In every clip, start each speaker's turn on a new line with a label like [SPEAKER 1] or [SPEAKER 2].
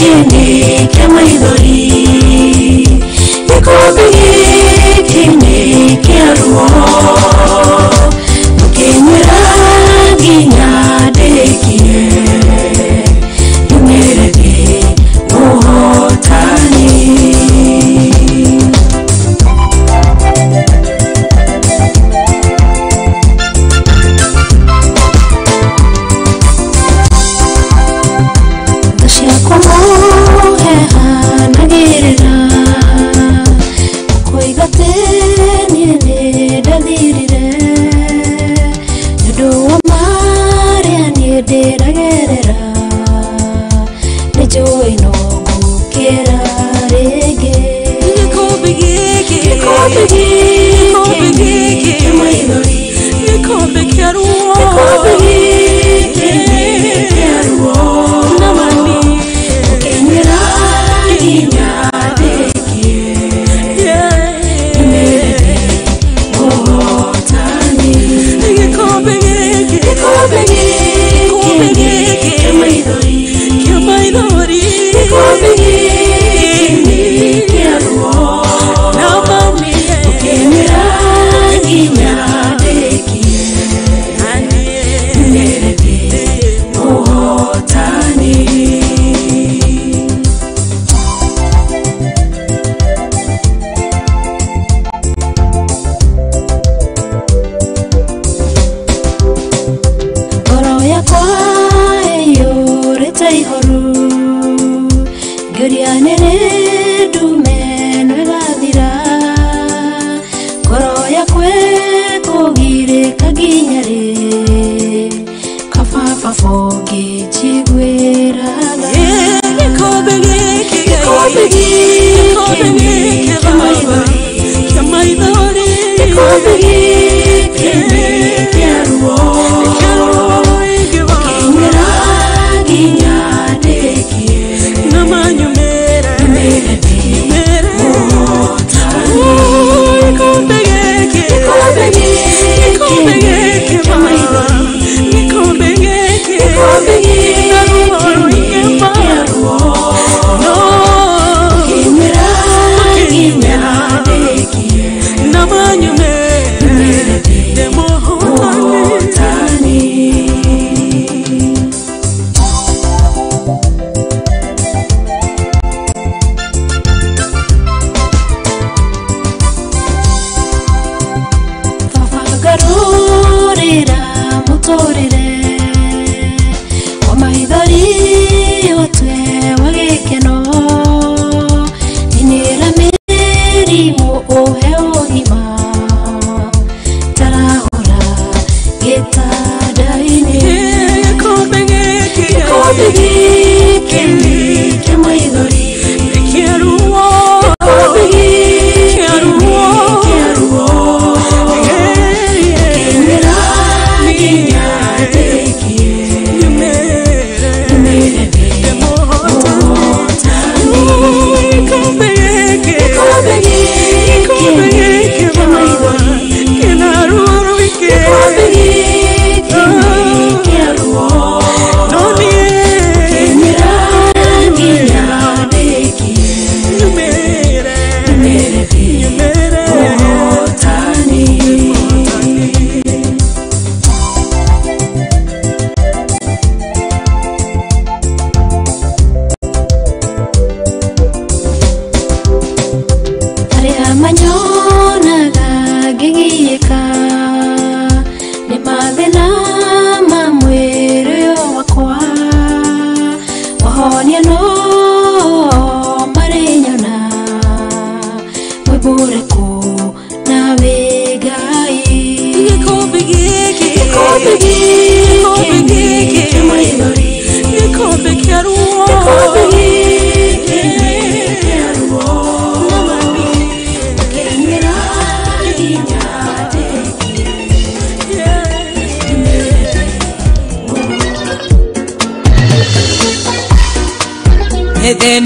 [SPEAKER 1] gĩkĩ kĩa maithori, gĩkombe gĩkĩ nĩ kĩa ruo, mũkĩnyuĩra nginya ndĩkie, nyumĩre ndĩ mũhotani.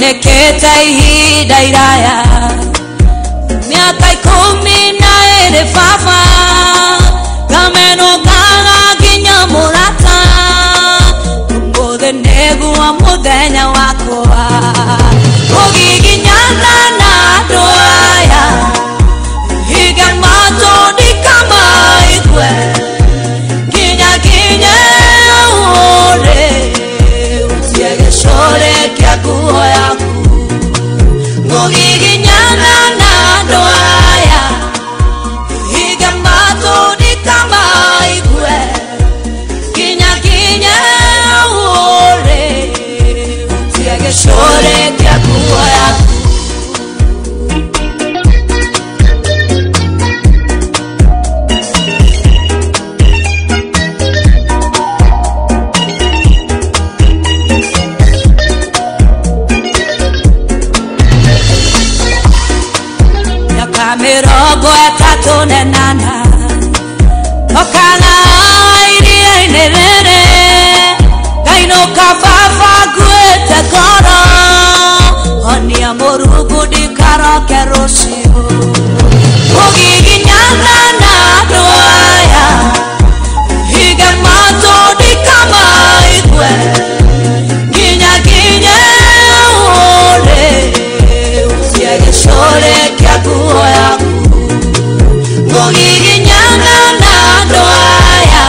[SPEAKER 2] Neketa ihinda iraya miaka 12 baba kameno kaga nginya murata muthe negua muthenya wakwa okana iria nerere kaino kafafa kwete koro oni amorugu dikara kerosio ogi nyana na doaya higa mato dikama ikwe ginya ginya ore usiage shore kya kuoya ogi nyana na doaya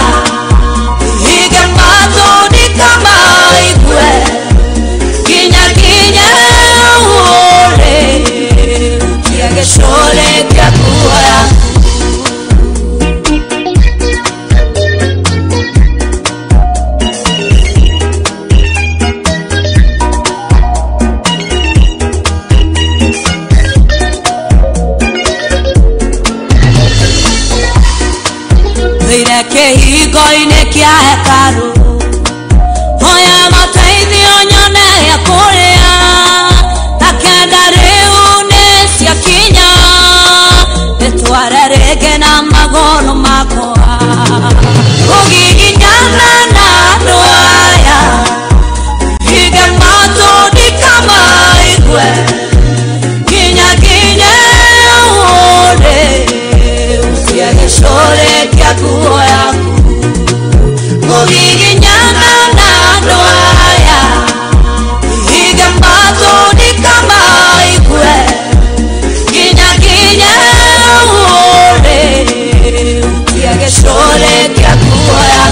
[SPEAKER 2] higa mato dikama ikwe ginya ginya ore usiage shore kya kuoya Kehigo inekia hekaru Hoya mateithio nyone ya kuria Takenda riu nesia kinya Nitware rege na magoro makwa Ugiginyana na ndoaya Higa mato dikama igwe Kinya kinya uode Usiage shore kia kuoya Ugiginyana na ndoaya Higa mato dikama igwe Kinya kinya uode Usiage shore kia kuoya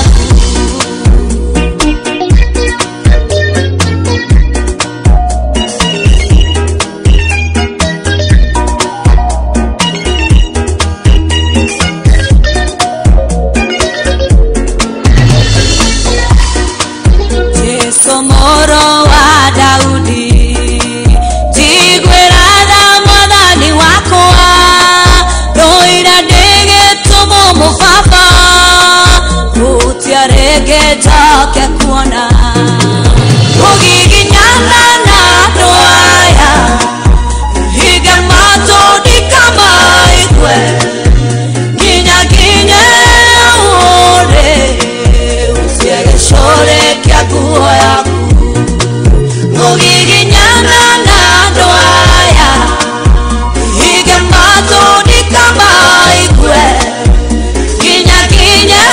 [SPEAKER 2] Somoro wa Daudi Tigwerada mwadhani wako Roira dege tumo mufafa Utia rege take kuona Ugiginyana na doaya Higa mato dikama ikwe Ginya ginya ode Usiage shore kia kuoya Ugiginyana na doaya Higa mato dikama ikwe Ginya ginya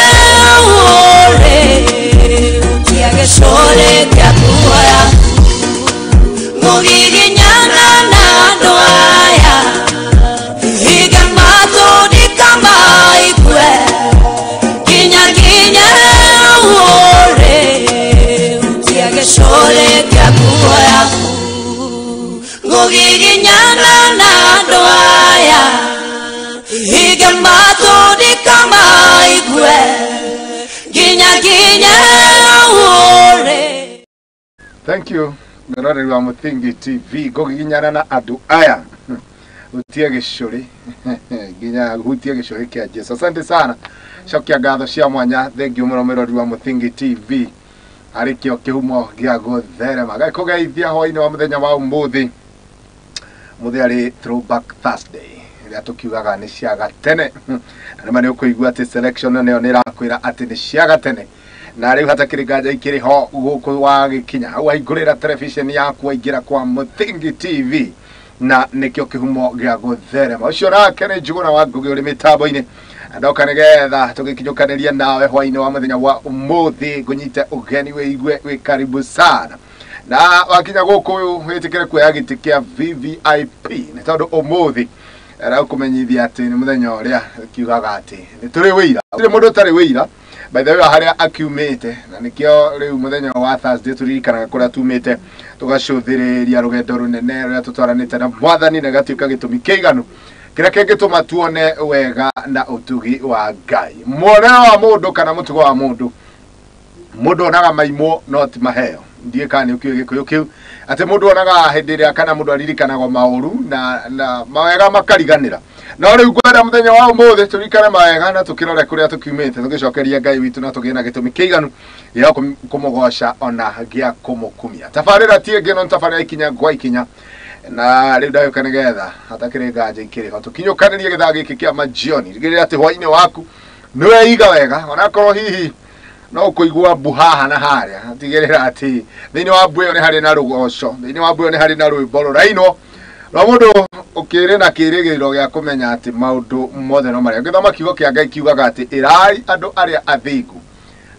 [SPEAKER 2] ore Utiage shore kia kuoya Ugiginyana na doaya Higa mato dikama ikwe Ginya ginya ore Utiage shore kia kuoya Ugiginyana na doaya Higa mato dikama ikwe Ginya ginya ore.
[SPEAKER 3] Thank you. Merore wa Muthingi TV Ugiginyana na adu aya Utiage shore Ginya utiage shore kia Jesu. Asante sana. Shokia gatho cia mwanya. Thank you Merore wa Muthingi TV Arikio kihumo gia gutherema gaikugeithia hwaini wa muthenya wa umuthi mutheri Throwback Thursday ria tukiugaga ni ciaga tene na mane ukuigua ati selection nayo nirakwira ati ni ciaga tene na riu hatakiri ganja ikiri ho guku wa gikinya waigurira television yaku waingira kwa Muthingi TV na nikio kihumo gia gutherema ucio nake ni njuguna wa ngugi uri mitambo-ini ndoka nigetha tugikinyukaniria nawe hwaini wa muthenya wa umuthi gunyita ugeni wiigwe wi karibu sana na wakinya guku witikire kuoya giti kia VVIP ni tondu umuthi ra kumenyithia ati ni muthenya uria kiugaga ati ni turi wira turi mundu tari wira by the way haria akiumite na nikio riu muthenya wa Thursday turirikanaga kuria tumite tugacuthiriria rugendo runene ruria tutwaranite na mwathani na gatuika gitumi kiiganu kira kengituma tuone wega na utugi wa Ngai muonero wa mundu kana mutugo wa mundu onaga maimo not maheo ndie kani ukio gikuyu kiu ati mundu onaga hindiria kana mundu aririkanaga mauru na mawega makariganira no riu gwenda muthenya wa umuthi turikane mawega na tukirore kuria tukiumite tugicokeria Ngai witu na tugina gitumi kiiganu ya kumugosha ona gia kumukumia tafarira tie ngeno tafarira ikinya gwa ikinya na riu ndayoka nigetha hatakire nganja ikiri ho tukinyukanirie githaa giki kia majioni rigirira ati hwaini waku niwe iga wega ona korwo hihi no kuigua buhaha na haria tigerera ati thini wa mbuyo ni hari na rugoco thini wa mbuyo ni hari na rwimbo ruraino no mundu ukire na kirigiro gya kumenya ati maundu mothe no maria ngithoma kiugo kia Ngai kiugaga ati irai andu aria athingu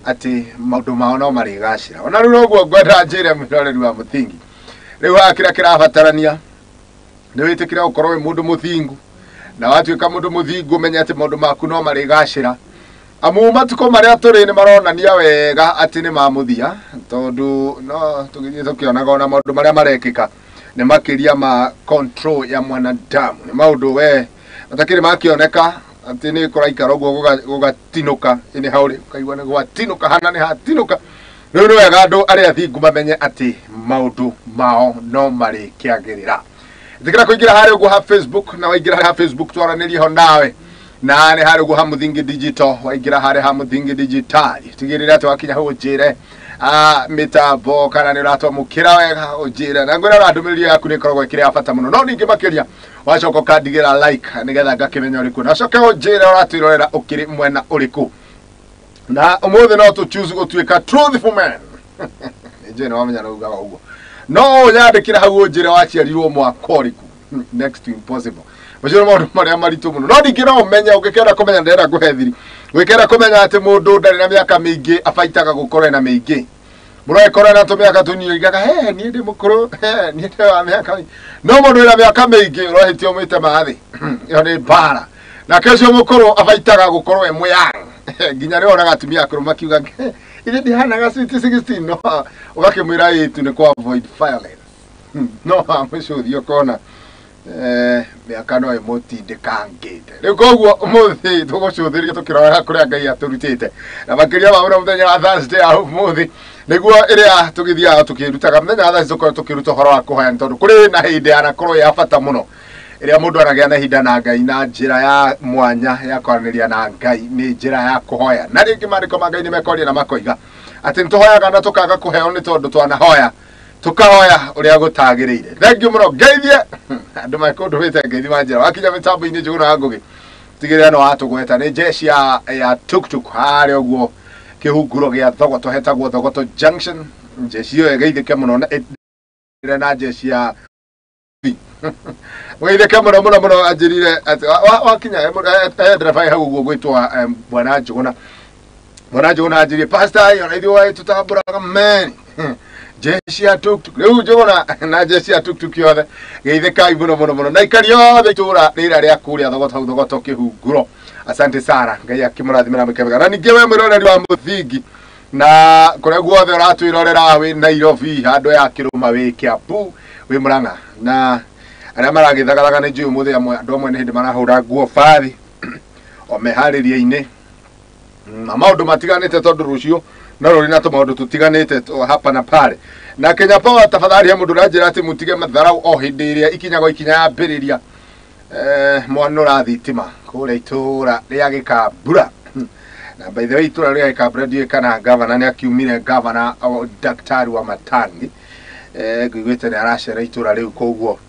[SPEAKER 3] ati maundu mao no marigacira ona riu uguo ngwenda njire mwiroreri wa muthingi riu akira kirabatarania ni witikira ukorwo wi mundu muthingu na watuika mundu muthingu menya ati maundu maku no marigacira amu matuko maria turi ni maronania wega ati ni mamuthia tondu no tugithie tukionaga ona maundu maria marekika ni makiria ma control ya mwanadamu ni maundu we matakiri makioneka ati ni kuraikara uguo gugatinuka ini hauri kaigwa ni gwatinuka hana ni hatinuka riu ni wega andu aria athingu mamenye ati maundu mao no marikiagirira thikira kuingira hari uguo ha Facebook na waingira hari ha Facebook twaranirie ho nawe na ni hari uguo ha Muthingi Digital waingira hari ha Muthingi Digital tigirira twakinya ho njire mitambo kana ni ratwa mukira wega ujira na ngwira randumirio yaku ni korogwo ikire afata muno no ningi makiria wacoko kandigira like nigetha ngakimenya uriku na coke ujira uratwirorera ukiri mwena uriku na umuthe no tu choose gutuika truthful man je no wamenya no ugaga uguo no yandikira hau ujira waciarirwo mwaka uriku next to impossible bajiro maundu maria maritu muno no ningi no umenya ugikera kumenya ndera guhethiri wikera kumenya ati mundu ndari na miaka mingi afaitaga gukorwo na mingi muroe korwo na tumiaka tunio igaga ni ndi mukuru ni ndi wa miaka no mundu ina miaka mingi rohitio mwite mathi yo ni bara na kesho mukuru afaitaga gukorwo emuyang ginya ri ona gatumia akuru makiuga ile ndi hana ga sweet 16 no ugakimwira yitu ni kwa avoid violence no amushuthio kona miaka no emoti ndikangite riu koguo umuthi tugucuthiriria tukirora kuria Ngai aturutite na makiria maura muthenya wa Thursday au umuthi niguo iria tugithia tukirutaga muthenya wa Thursday tukorwo tukiruta horo wa kuhoya tondu kuri na hindi anakorwo ya bata muno iria mundu aragia na hinda na Ngai na njira ya mwanya ya kwaraniria na Ngai ni njira ya kuhoya na ringi mariko ma Ngai ni mekoria na makoiga ati ntuhoyaga na tukaga kuheo ni tondu twanahoya tukahoya uria gutagirire thank you muno geithie andu makundu wite ngeithi manjira wakinya mitambo ini njuguna ngugi tigirira no atugweta ni jeshi ya tuktuk hari uguo kihunguro gia thogoto hetagwo thogoto junction jeshi yo geithike muno na jeshi ya geithike muno ajirire wakinya driver hau uguo gwitwa bwana njuguna ajirire pastor yo na ithuĩ tutamburaga men jeshi ya tuktuk riu njuguna na jeshi ya tuktuk yothe geithikai muno na ikari yothe itura rira ria kuria thogoto kihunguro asante sana Ngai akimurathimira mikebega na ninge we mwiroreri wa Muthingi na kuria guothe uratwirorera wi Nairobi handu ya Kiruma wi Kiambu wi Murang'a na aria maragithagaraga ni njui muthi amwe andu amwe ni hindi marahura nguo bathi o mehariria-ini na maundu matiganite tondu rucio na rori na maundu tutiganite hapa na pale na Kenya Power tafadhali he mundu ranjira ati mutige matharau o hindi iria ikinyago ikinya yambiriria mwanura thitima kule itura ria Gikambura na by the way itura ria Gikambura ndiye kana governor ni akiumire governor au daktari wa Matangi gwigwete ni aracera itura riu koguo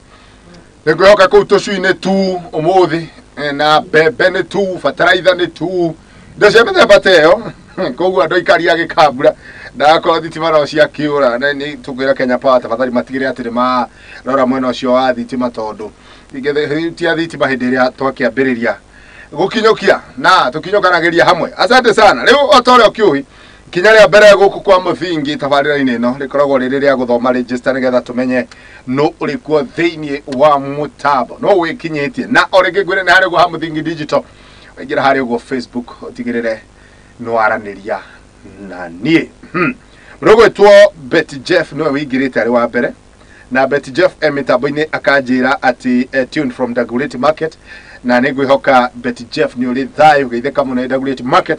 [SPEAKER 3] niguoka ku tucui-ini tu umuthi na bebe ni tu fertilizer ni tu ndose methemba teyo koguo andu ikaria Gikambura na ko thitima no cia kiura na ni tukwira Kenya Power tafadhali matigire ati ma rora mwena ucio wa thitima tondu igethe tia thitima hindi ria twakiambiriria gukinyokia na tukinyokanagiria hamwe asante sana riu otore okiui kinya ria mbere guku kwa Muthingi tabarira-ini no rikoragwo riri ria guthoma register nigetha tumenye no urikuo thiini wa mutambo no wikinyitie na orege gwire ni hari guha Muthingi Digital waingira hari uguo Facebook utigirire no araniria na nie mrogo etwo Betty Jeff no wingirite ari wa mbere na Betty Jeff mitambo-ini akanjira ati tuned from the Great Market na nigwihoka Betty Jeff ni uri thayo geitheka muno the Great Market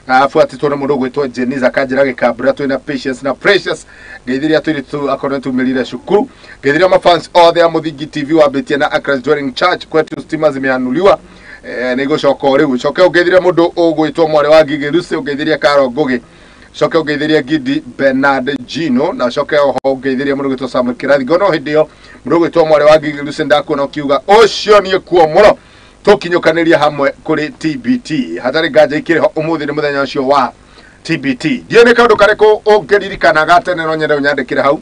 [SPEAKER 3] afuatitwo na mundu gwitwo Jeniza akanjira Gikambura twina Patience na Precious geithiria turi tu akona tumirire cukuru geithiria mafans othe a Muthingi TV wa Betia na Across Dwelling Church kwetu stima zimeanuliwa nigo coko riu coke ugeithiria mundu ugwitwo mware wa Gigirusi ugeithiria Karo Ngugi coke ugeithiria Gidi Bernard Gino na coke ho ugeithiria mundu gwitwo Samuel Kirathi gono hindi yo mundu gwitwo mware wa Gigirusi ndakuona ukiuga ucio nie kuo muno tukinyukaniria hamwe kuri TBT hatari nganja ikire umuthi ni muthenya ucio wa TBT dio ni kaundu kariko ungiririkana gatene no nyende unyandikire hau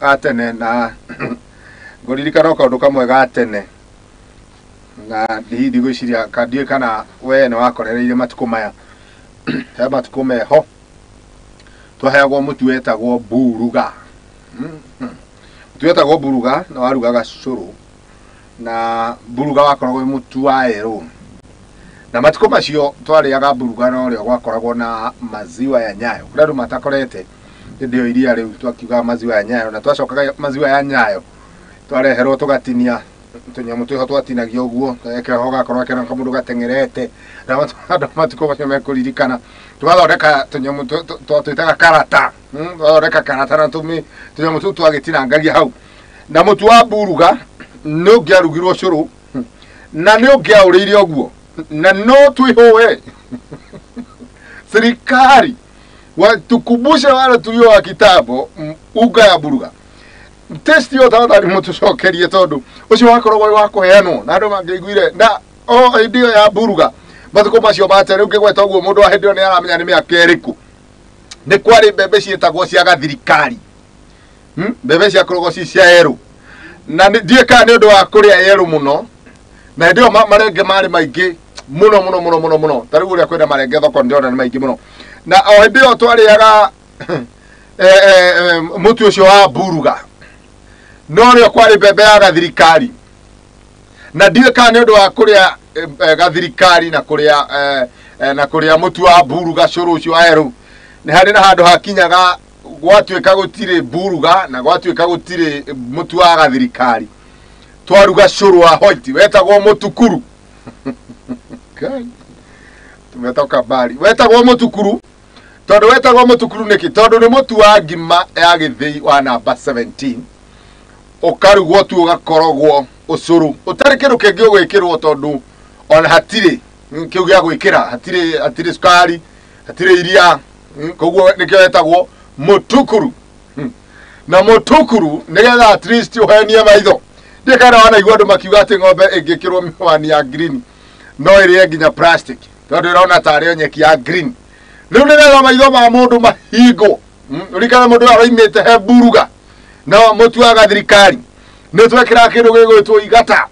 [SPEAKER 3] atene na nguririkana kaundu kamwe gatene na hithi gwiciria kadie kana we ni wakorereire matuko maya he matuko meho twaheagwo mutu wetagwo buruga tuwetagwo buruga na warugaga curu na buruga wakoragwo mutu wa ero na matuko macio twariaga buruga no rio gwakoragwo na maziwa ya Nyayo kuri andu matakorete ndio iria riu twakiuga maziwa ya Nyayo na twacokaga maziwa ya Nyayo twareherwo tugatinia tunyamu twiho twatinagio guo ekera hoga korwa kera kamundu gatengerete na matuko macio mekuririkana tugathondeka tunyamu twitaga karata twathondeka karata na tunyamu twagitinangagia hau na mutu wa buruga no ngiarugirwo curu na no ngiauriire oguo na no twihoe serikali watukumbusha wale tulio wa kitabu uga ya buruga testi yo tata ni mutu cokerie tondu ucio wakorwo wako heano na andu mangiguire na ndio ya buruga matuko macio matere ungigweta oguo mundu ahendio ni aramenya ni miaka eriku ni kwari mbembe cietagwo cia gathirikari mbembe cia korogo cia yeru na ndie ka ni undu wa kuria yeru muno na ndio marenge mari maingi muno tari uria kwenda marenge thoko ndio ni maingi muno na ndio twariaga mutu ucio wa buruga no rio kwari mbembe ya gathirikari na ndie ka ni undu wa kuria gathirikari na kuria mutu wa buruga curu ucio wa yeru ni hari na handu hakinyaga gwatuika gutire buruga na gwatuika gutire mutu wa gathirikari twaruga curu wa white wetagwo mutukuru tumetoka bali wetagwo mutukuru tondu wetagwo mutukuru niki tondu ni mutu wa ngima ya githii wa namba 17 ukarugwo tu ugakorogwo ucuru utari kindu kingi gwikirwo tondu ona hatire kiu gya gwikira hatire sukari hatire iria koguo nikio wetagwo mutukuru na mutukuru nigetha at least uhenie maitho ndikana wana igwa andu makiuga ati ng'ombe ingikirwo miwani ya green no irie nginya plastic tondu irona tari nyeki ya green riu nigetha maitho ma mundu mahingo urikana mundu araimite he buruga na mutu wa gathirikari ni twekira kindu gigwitwo igata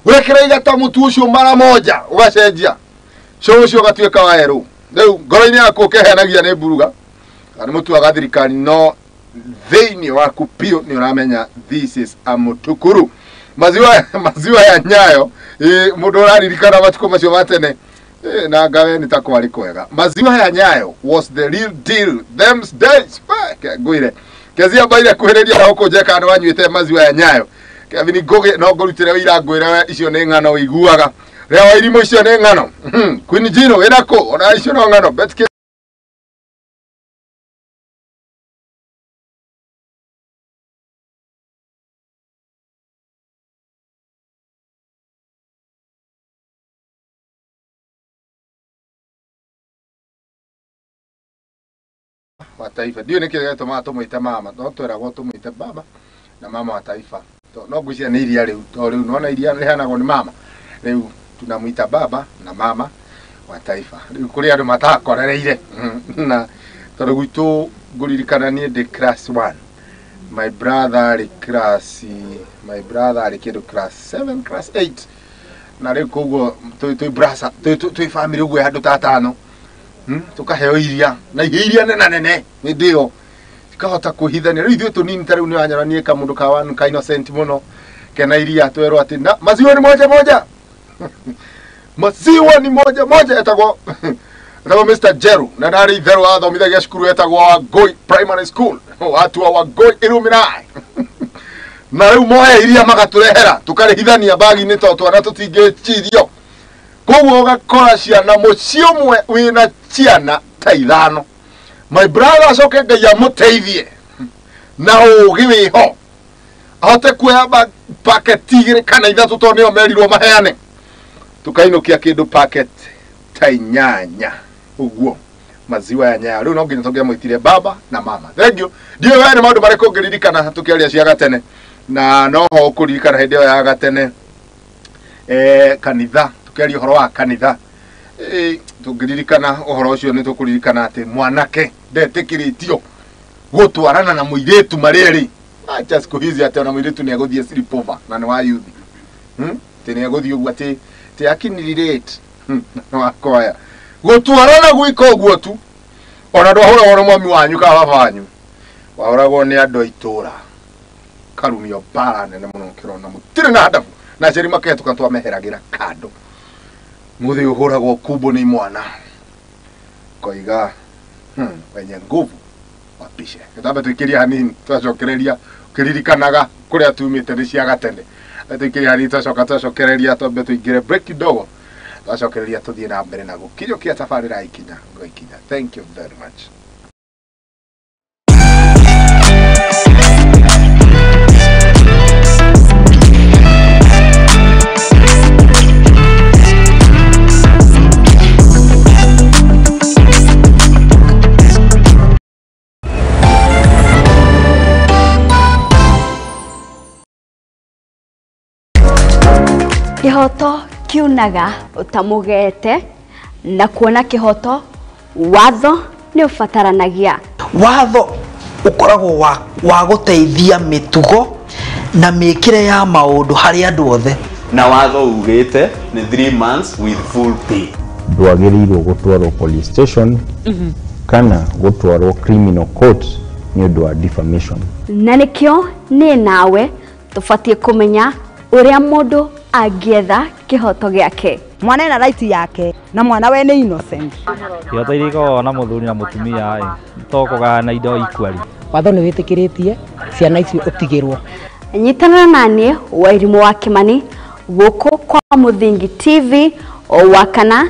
[SPEAKER 3] wekira igata mutu ucio mara moja ugacenjia cuu ucio gatuika wa yeru riu ngoro-ini yaku ukehenagia ni buruga kana mutu wa gathirikari no thiini waku pio ni uramenya this is a mutukuru maziwa ya Nyayo mundu araririkana matuko macio matene na ngawe nitakwari kwega maziwa ya Nyayo was the real deal them days gwire kezia baire kuhereria na huko jeka andu anyuite maziwa ya Nyayo Kevin Goge no ngurutire wira ngwira icio ni ngano iguaga ria wa irimo icio ni ngano Queen Jino wirako ona icio no ngano betke wa taifa ndio niki tomato muite mama no twiragwo tumuite baba na mama wa taifa to no ngwiciria ni iria riu to riu no na iria rihanagwo ni mama riu tunamuita baba na mama wa taifa riu kuri andu matakorereire na tondu gwitu nguririkana ni de class 1 my brother ari kindu class 7 class 8 na riu koguo tu brasa tu family ugwe handu tatano tukaheo iria na iria nene ndio ikahota kuhithania riu ithu tunini tariu ni wanyaranie ka mundu ka wanu ka innocent muno kena iria twero ati na maziwa ni moja maziwa ni moja etagwo Mr. Jeru na ndari theru athomithagia cukuru etagwo Wangui Primary School watu wa Wangui Illuminati na riu moya iria magaturehera tukarehithania bagi ni totwana tutingicirio koguo gakora ciana mucio mwe wina ciana ta ithano my brother acoke ngai amuteithie na ugi wiho ahote kuoya packet igiri kana ithatu to nio merirwo maheane tukainukia kindu packet ta inyanya uguo maziwa ya Nyayo riu no nginya tugia mwitire baba na mama thank you ndio wewe ni maundu mariko ngiririkana tukiaria cia gatene na no ho kuririkana hende ya gatene kanitha tukeri horo wa kanitha tukiririkana uhoro ucio ni tukuririkana ati mwanake ndetekiritio gutwarana na muiretu mareri acha siku hizi ati na muiretu ni agothie sleepover na ni wa youth tene agothie ugu ati te akinirate no akoya gutwarana gwika uguo tu ona ndwahura wona mwami wanyu ka babanyu wahoragwo ni andu aitura karumio bara nene muno kirona mutire na hadafu na ceri maketuka twameheragira kando muthi uhuragwo kubo ni mwana koiga wenye nguvu wapishe kitabe tukiria hanini twacokereria kiririkanaga kuria tumite ni cia gatene tukiria hanini twacokereria tobe tuingire break kidogo twacokereria tuthie na mbere na gukinyukia tafarira ikinya ngoikinya. Thank you very much.
[SPEAKER 4] Kihoto kiunaga utamugete na kuona kihoto watho ni ufataranagia
[SPEAKER 5] watho ukoragwo wa guteithia mitugo na mikire ya maundu hari andu othe
[SPEAKER 6] na watho ugite ni 3 months with full pay
[SPEAKER 7] ndwagirirwo gutwarwo police station kana gutwarwo criminal court ni undu wa defamation
[SPEAKER 4] na nikio ni nawe tufatie kumenya uria mundu agietha kihoto giake
[SPEAKER 8] mwana ena right yake na mwana we ni innocent
[SPEAKER 9] kihoto iriko na muthuri na mutumia ai tokoga na indo ikwari
[SPEAKER 8] watho ni witikiritie ciana icio utigirwo
[SPEAKER 4] nyitana nani Wairimu wa Kimani guku kwa Muthingi TV o wakana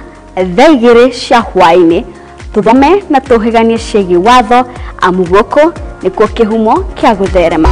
[SPEAKER 4] thaigiri cia hwaini tuthome na tuhiganie ciegi watho amu guku nikuo kihumo kia gutherema.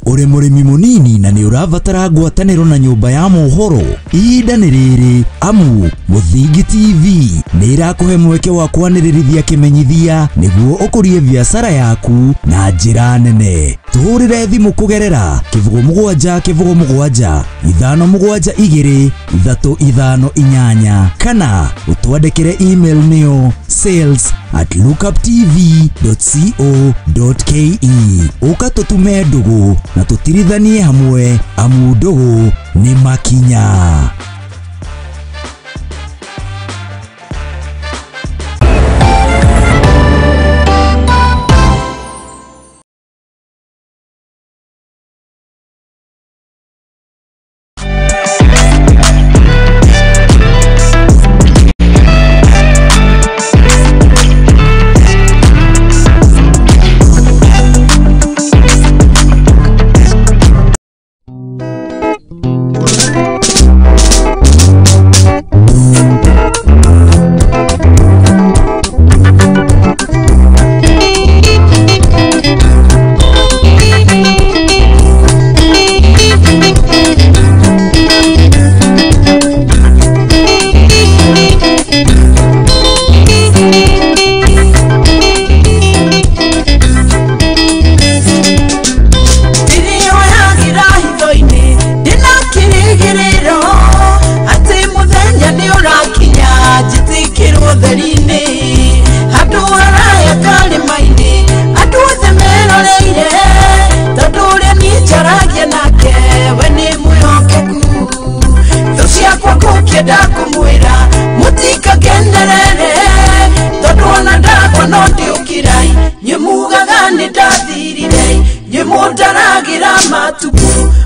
[SPEAKER 10] Uri murimi munini na ni uravatara ngwataniro na nyumba ya mohoro ihinda ni riri amu Muthingi TV ni irakuhe mweke wa kwanirithia kimenyithia niguo ukurie biashara yaku na njira nene. Tuhurire thimu kugerera kivugo 7 ithano 2 3 kana utwandikire email niyo sales@lookuptv.co.ke ukatutume ndugu na tutirithanie hamwe amu ndugu ni makinya.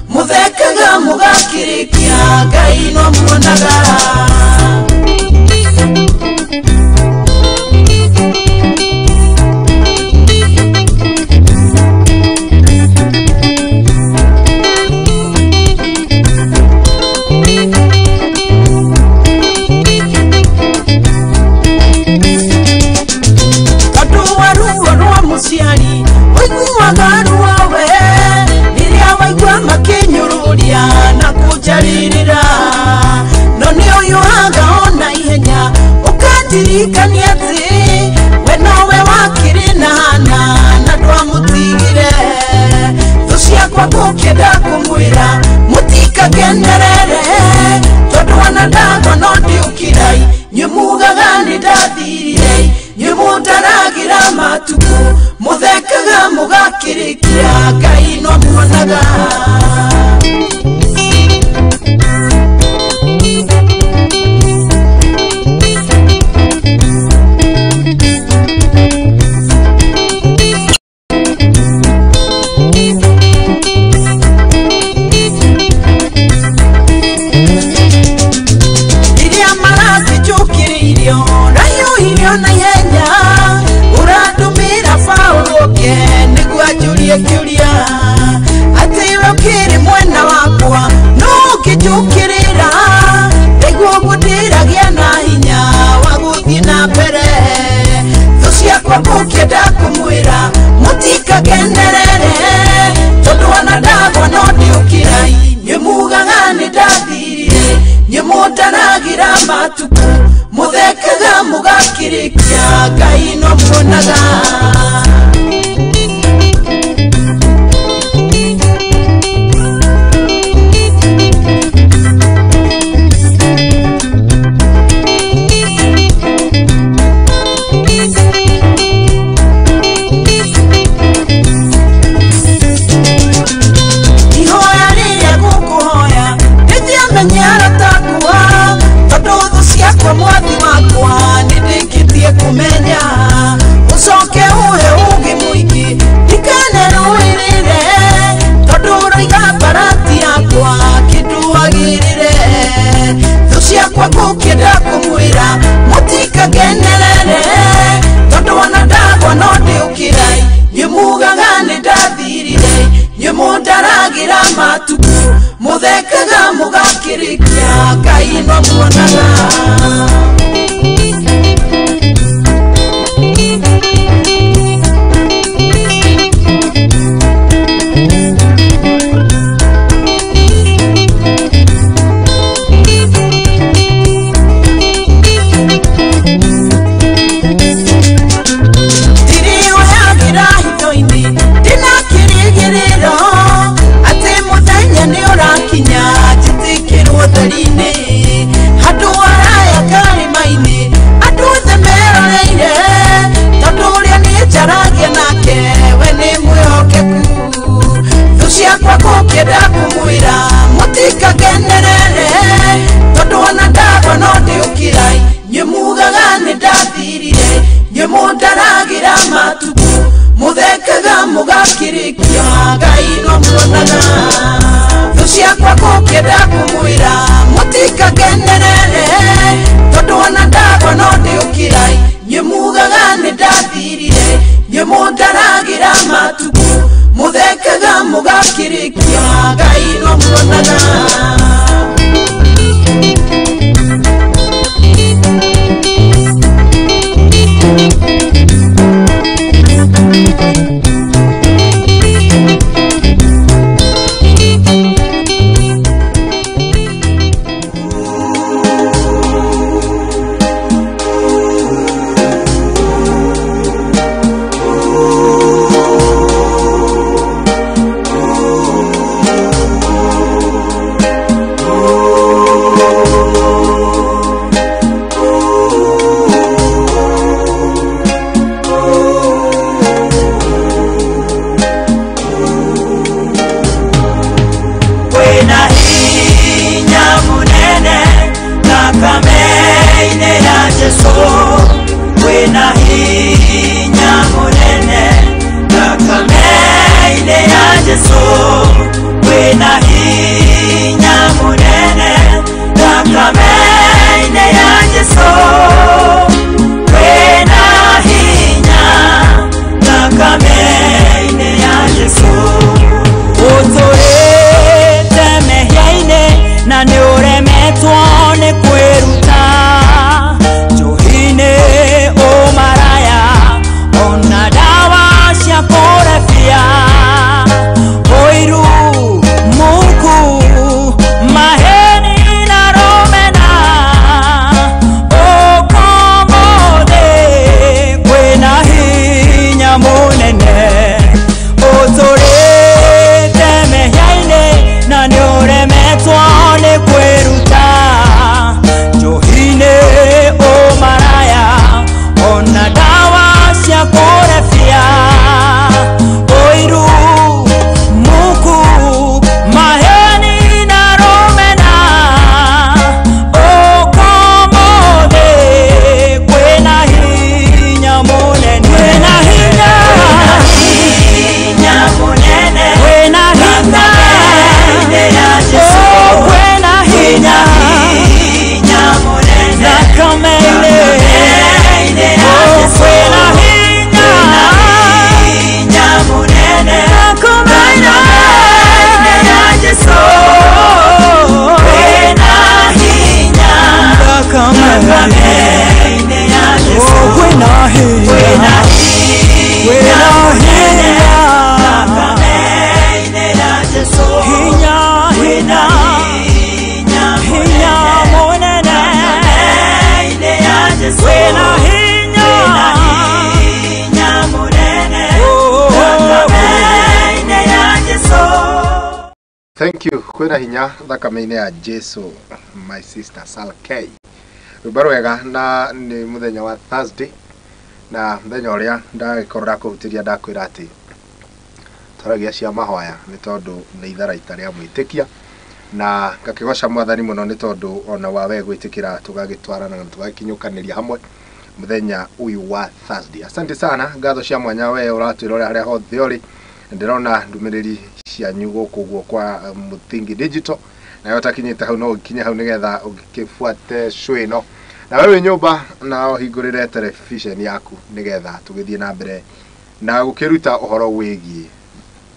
[SPEAKER 2] muthekaga mugakirikia Ngai no muonaga Tirikania zi wenowe wakirina na dwa mutigire Tusia kwa kukeda kumwira mutika generere Todo wanadago nodi ukirai Nyumuga gani dadirire Nyumutaragira matuku Muthekaga mugakirikia Kaino muonaga Julia ati rokiri mwena wakwa no kijukirira ego gudira giana hinya waguthi na mbere Thucia kwa kukeda kumwira mutika generere tondu wanadago no ndiukirai nyemuga ngani ndathirire nyemutanagira matuku muthekaga mugakirikia Ngai no muonaga kumenya usoke uhe ugi muingi ikane ruirire todura igabarati yakwa kiduagirire Thucia kwa kukeda kumwira mutika generere tondo wanadago nodi ukirai nyemuga ngani ndathirire nyemundaragira matuku muthekaga mugakirikia Ngai no muonaga Keda kumwira mutika generere Todo wanadago nodi ukirai Nyemuga gani ndathirire Nyemundaragira matuku Muthekaga mugakirikia Ngai no muonaga Thucia kwa kukeda kumwira mutika generere Todo wanadago nodi ukirai Nyemuga gani ndathirire Nyemundaragira matuku muthekaga mugakirikia Ngai no muonaga
[SPEAKER 3] Thank you. Kwina hinya thakame-inĩ ya Jesu, my sister Salkei. Rwĩmbo rwega na nĩ mũthenya wa Thursday na mũthenya ũrĩa ndagĩkorwo kũhutĩria ndakwĩra atĩ twaragia cia mahoya nĩ tondũ nĩ itharaita rĩa mwĩtĩkia na ngakĩgoca Mwathani mũno nĩ tondũ ona wawe gwĩtĩkĩra tũgagĩtwarana na tũgagĩkinyũkanĩria hamwe mũthenya ũyũ wa Thursday. Asante sana, ngatho cia mwanya we ũratwĩrora harĩa hothe ũrĩ. Ndĩrona ndũmĩrĩri cianyu gũkũ guo kwa Muthingi Digital na yo takinyĩte hau no ũkinya hau nĩgetha ũgĩbuate show ĩno na wewe nyũmba na ũhingũrĩre television yaku nĩgetha tũgĩthiĩ na mbere na gũkĩruta ũhoro wĩgiĩ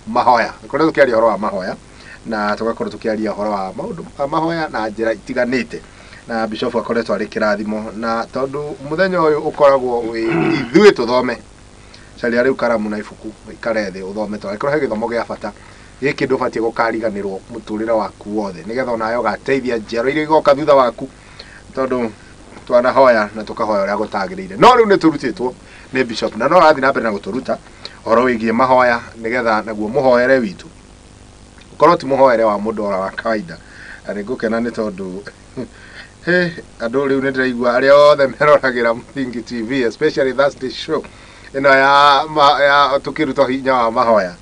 [SPEAKER 3] mahoya. Tũkorwo tũkĩaria ũhoro wa mahoya na tũgakorwo tũkĩaria ũhoro wa maũndũ mahoya na njĩra itiganĩte na Bishop akoretwo arĩ kĩrathimo na tondũ mũthenya ũyũ ũkoragwo ithuĩ tũthome caria rĩu karamu na ibuku ikare thĩ ũthome tondũ he gĩthomo gĩa bata gĩkĩ ndũbatiĩ gũkariganĩrwo mũtũrĩre waku wothe nĩgetha onayo gateithia njiaro iria igoka thutha waku tondũ twanahoya na tũkahoya ũrĩa gũtagĩrĩire. No rĩu nĩ tũrutĩtwo nĩ Bishop na no arathiĩ na mbere na gũtũruta ũhoro wĩgiĩ mahoya nĩgetha naguo mũhoere witũ ũkorwo ti mũhoere wa mũndũ ora wa kawaida. Nĩ ngũkena nĩ tondũ andũ rĩu nĩ ndĩraigua arĩa othe meroragĩra Muthingi TV especially Thursday show ino ya tukiruta hinya wa mahoya.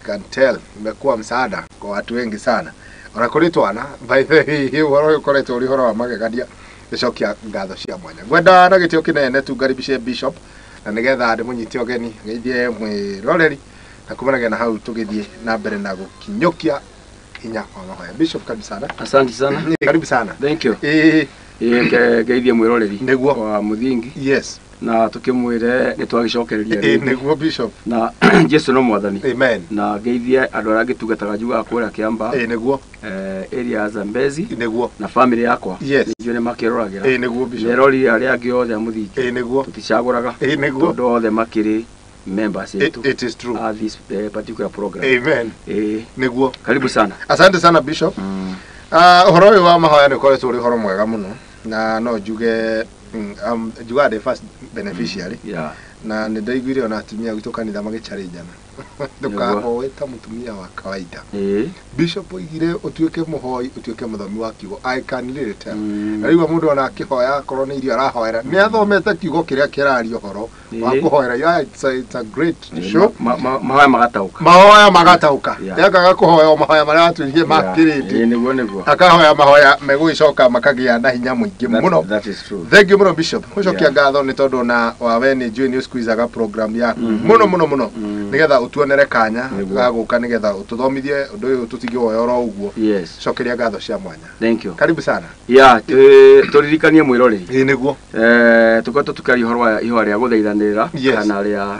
[SPEAKER 3] Can tell imekuwa msaada kwa watu wengi sana. Onakoritwana by the way uhoro ukoretwo uri horo wa magegania gicokia ngatho cia mwanya. Gwenda na gitio kinene tungaribishe Bishop na nigetha ndi munyiti ogeni ngeithie mwiroreri na kumanagia na hau tugithie na mbere na gukinyokia hinya wa mahoya. Bishop karibu sana.
[SPEAKER 11] Asante sana.
[SPEAKER 3] Karibu sana.
[SPEAKER 11] Thank you. Ngeithie mwiroreri wa Muthingi.
[SPEAKER 3] Yes.
[SPEAKER 11] Na tukimwire ni twagicokereria
[SPEAKER 3] niguo Bishop
[SPEAKER 11] na Jesu no Mwathani.
[SPEAKER 3] Amen.
[SPEAKER 11] Na geithie andu ara gitugataga juga kwera Kiamba
[SPEAKER 3] niguo
[SPEAKER 11] area Zambezi
[SPEAKER 3] niguo
[SPEAKER 11] na family yakwa
[SPEAKER 3] nijue
[SPEAKER 11] ne makiroragira
[SPEAKER 3] niguo Bishop
[SPEAKER 11] nerori aria angi othe Muthingi
[SPEAKER 3] niguo
[SPEAKER 11] tuticaguraga
[SPEAKER 3] niguo
[SPEAKER 11] andu othe makiri members yetu.
[SPEAKER 3] It is true
[SPEAKER 11] this particular program.
[SPEAKER 3] Amen. Niguo
[SPEAKER 11] karibu sana.
[SPEAKER 3] Asante sana Bishop. Uhoro uyu wa mahoya ni koretwo uri horo mwega muno na no njuge you are the first beneficiary. Na ndaiguire ona atumia gwitũ kanitha magicharijana ndukahoe ta mutumia wa kawaida. Bishop oigire utuike muhoi utuike muthomi wa kiugo. I can really tell. Arigwa mundu ona akihoya korwo ni irio arahoera ni athomete kiugo kiria kirario horo wa kuhoera. It's a great show.
[SPEAKER 11] Mahoya magatauka.
[SPEAKER 3] Mahoya magatauka. Yakaga kuhoya o mahoya maria atwiririe makirite.
[SPEAKER 11] Niguo
[SPEAKER 3] akahoya mahoya megũicoka makagia na hinya mũingĩ muno.
[SPEAKER 11] That is true.
[SPEAKER 3] Thank you muno Bishop. Ucokia ngatho ni tondu na wawe ni njui ni squeezaga program yaku muno nigetha utuonere kanya gaguka nigetha ututhomithie undu uyu tutingioya oro uguo. Cokeria ngatho cia mwanya.
[SPEAKER 11] Thank you.
[SPEAKER 3] Karibu sana.
[SPEAKER 11] Turirikanie mwiroreri.
[SPEAKER 3] Niguo
[SPEAKER 11] tukoto tukari horwa ihwa ria guthaithanira kana ria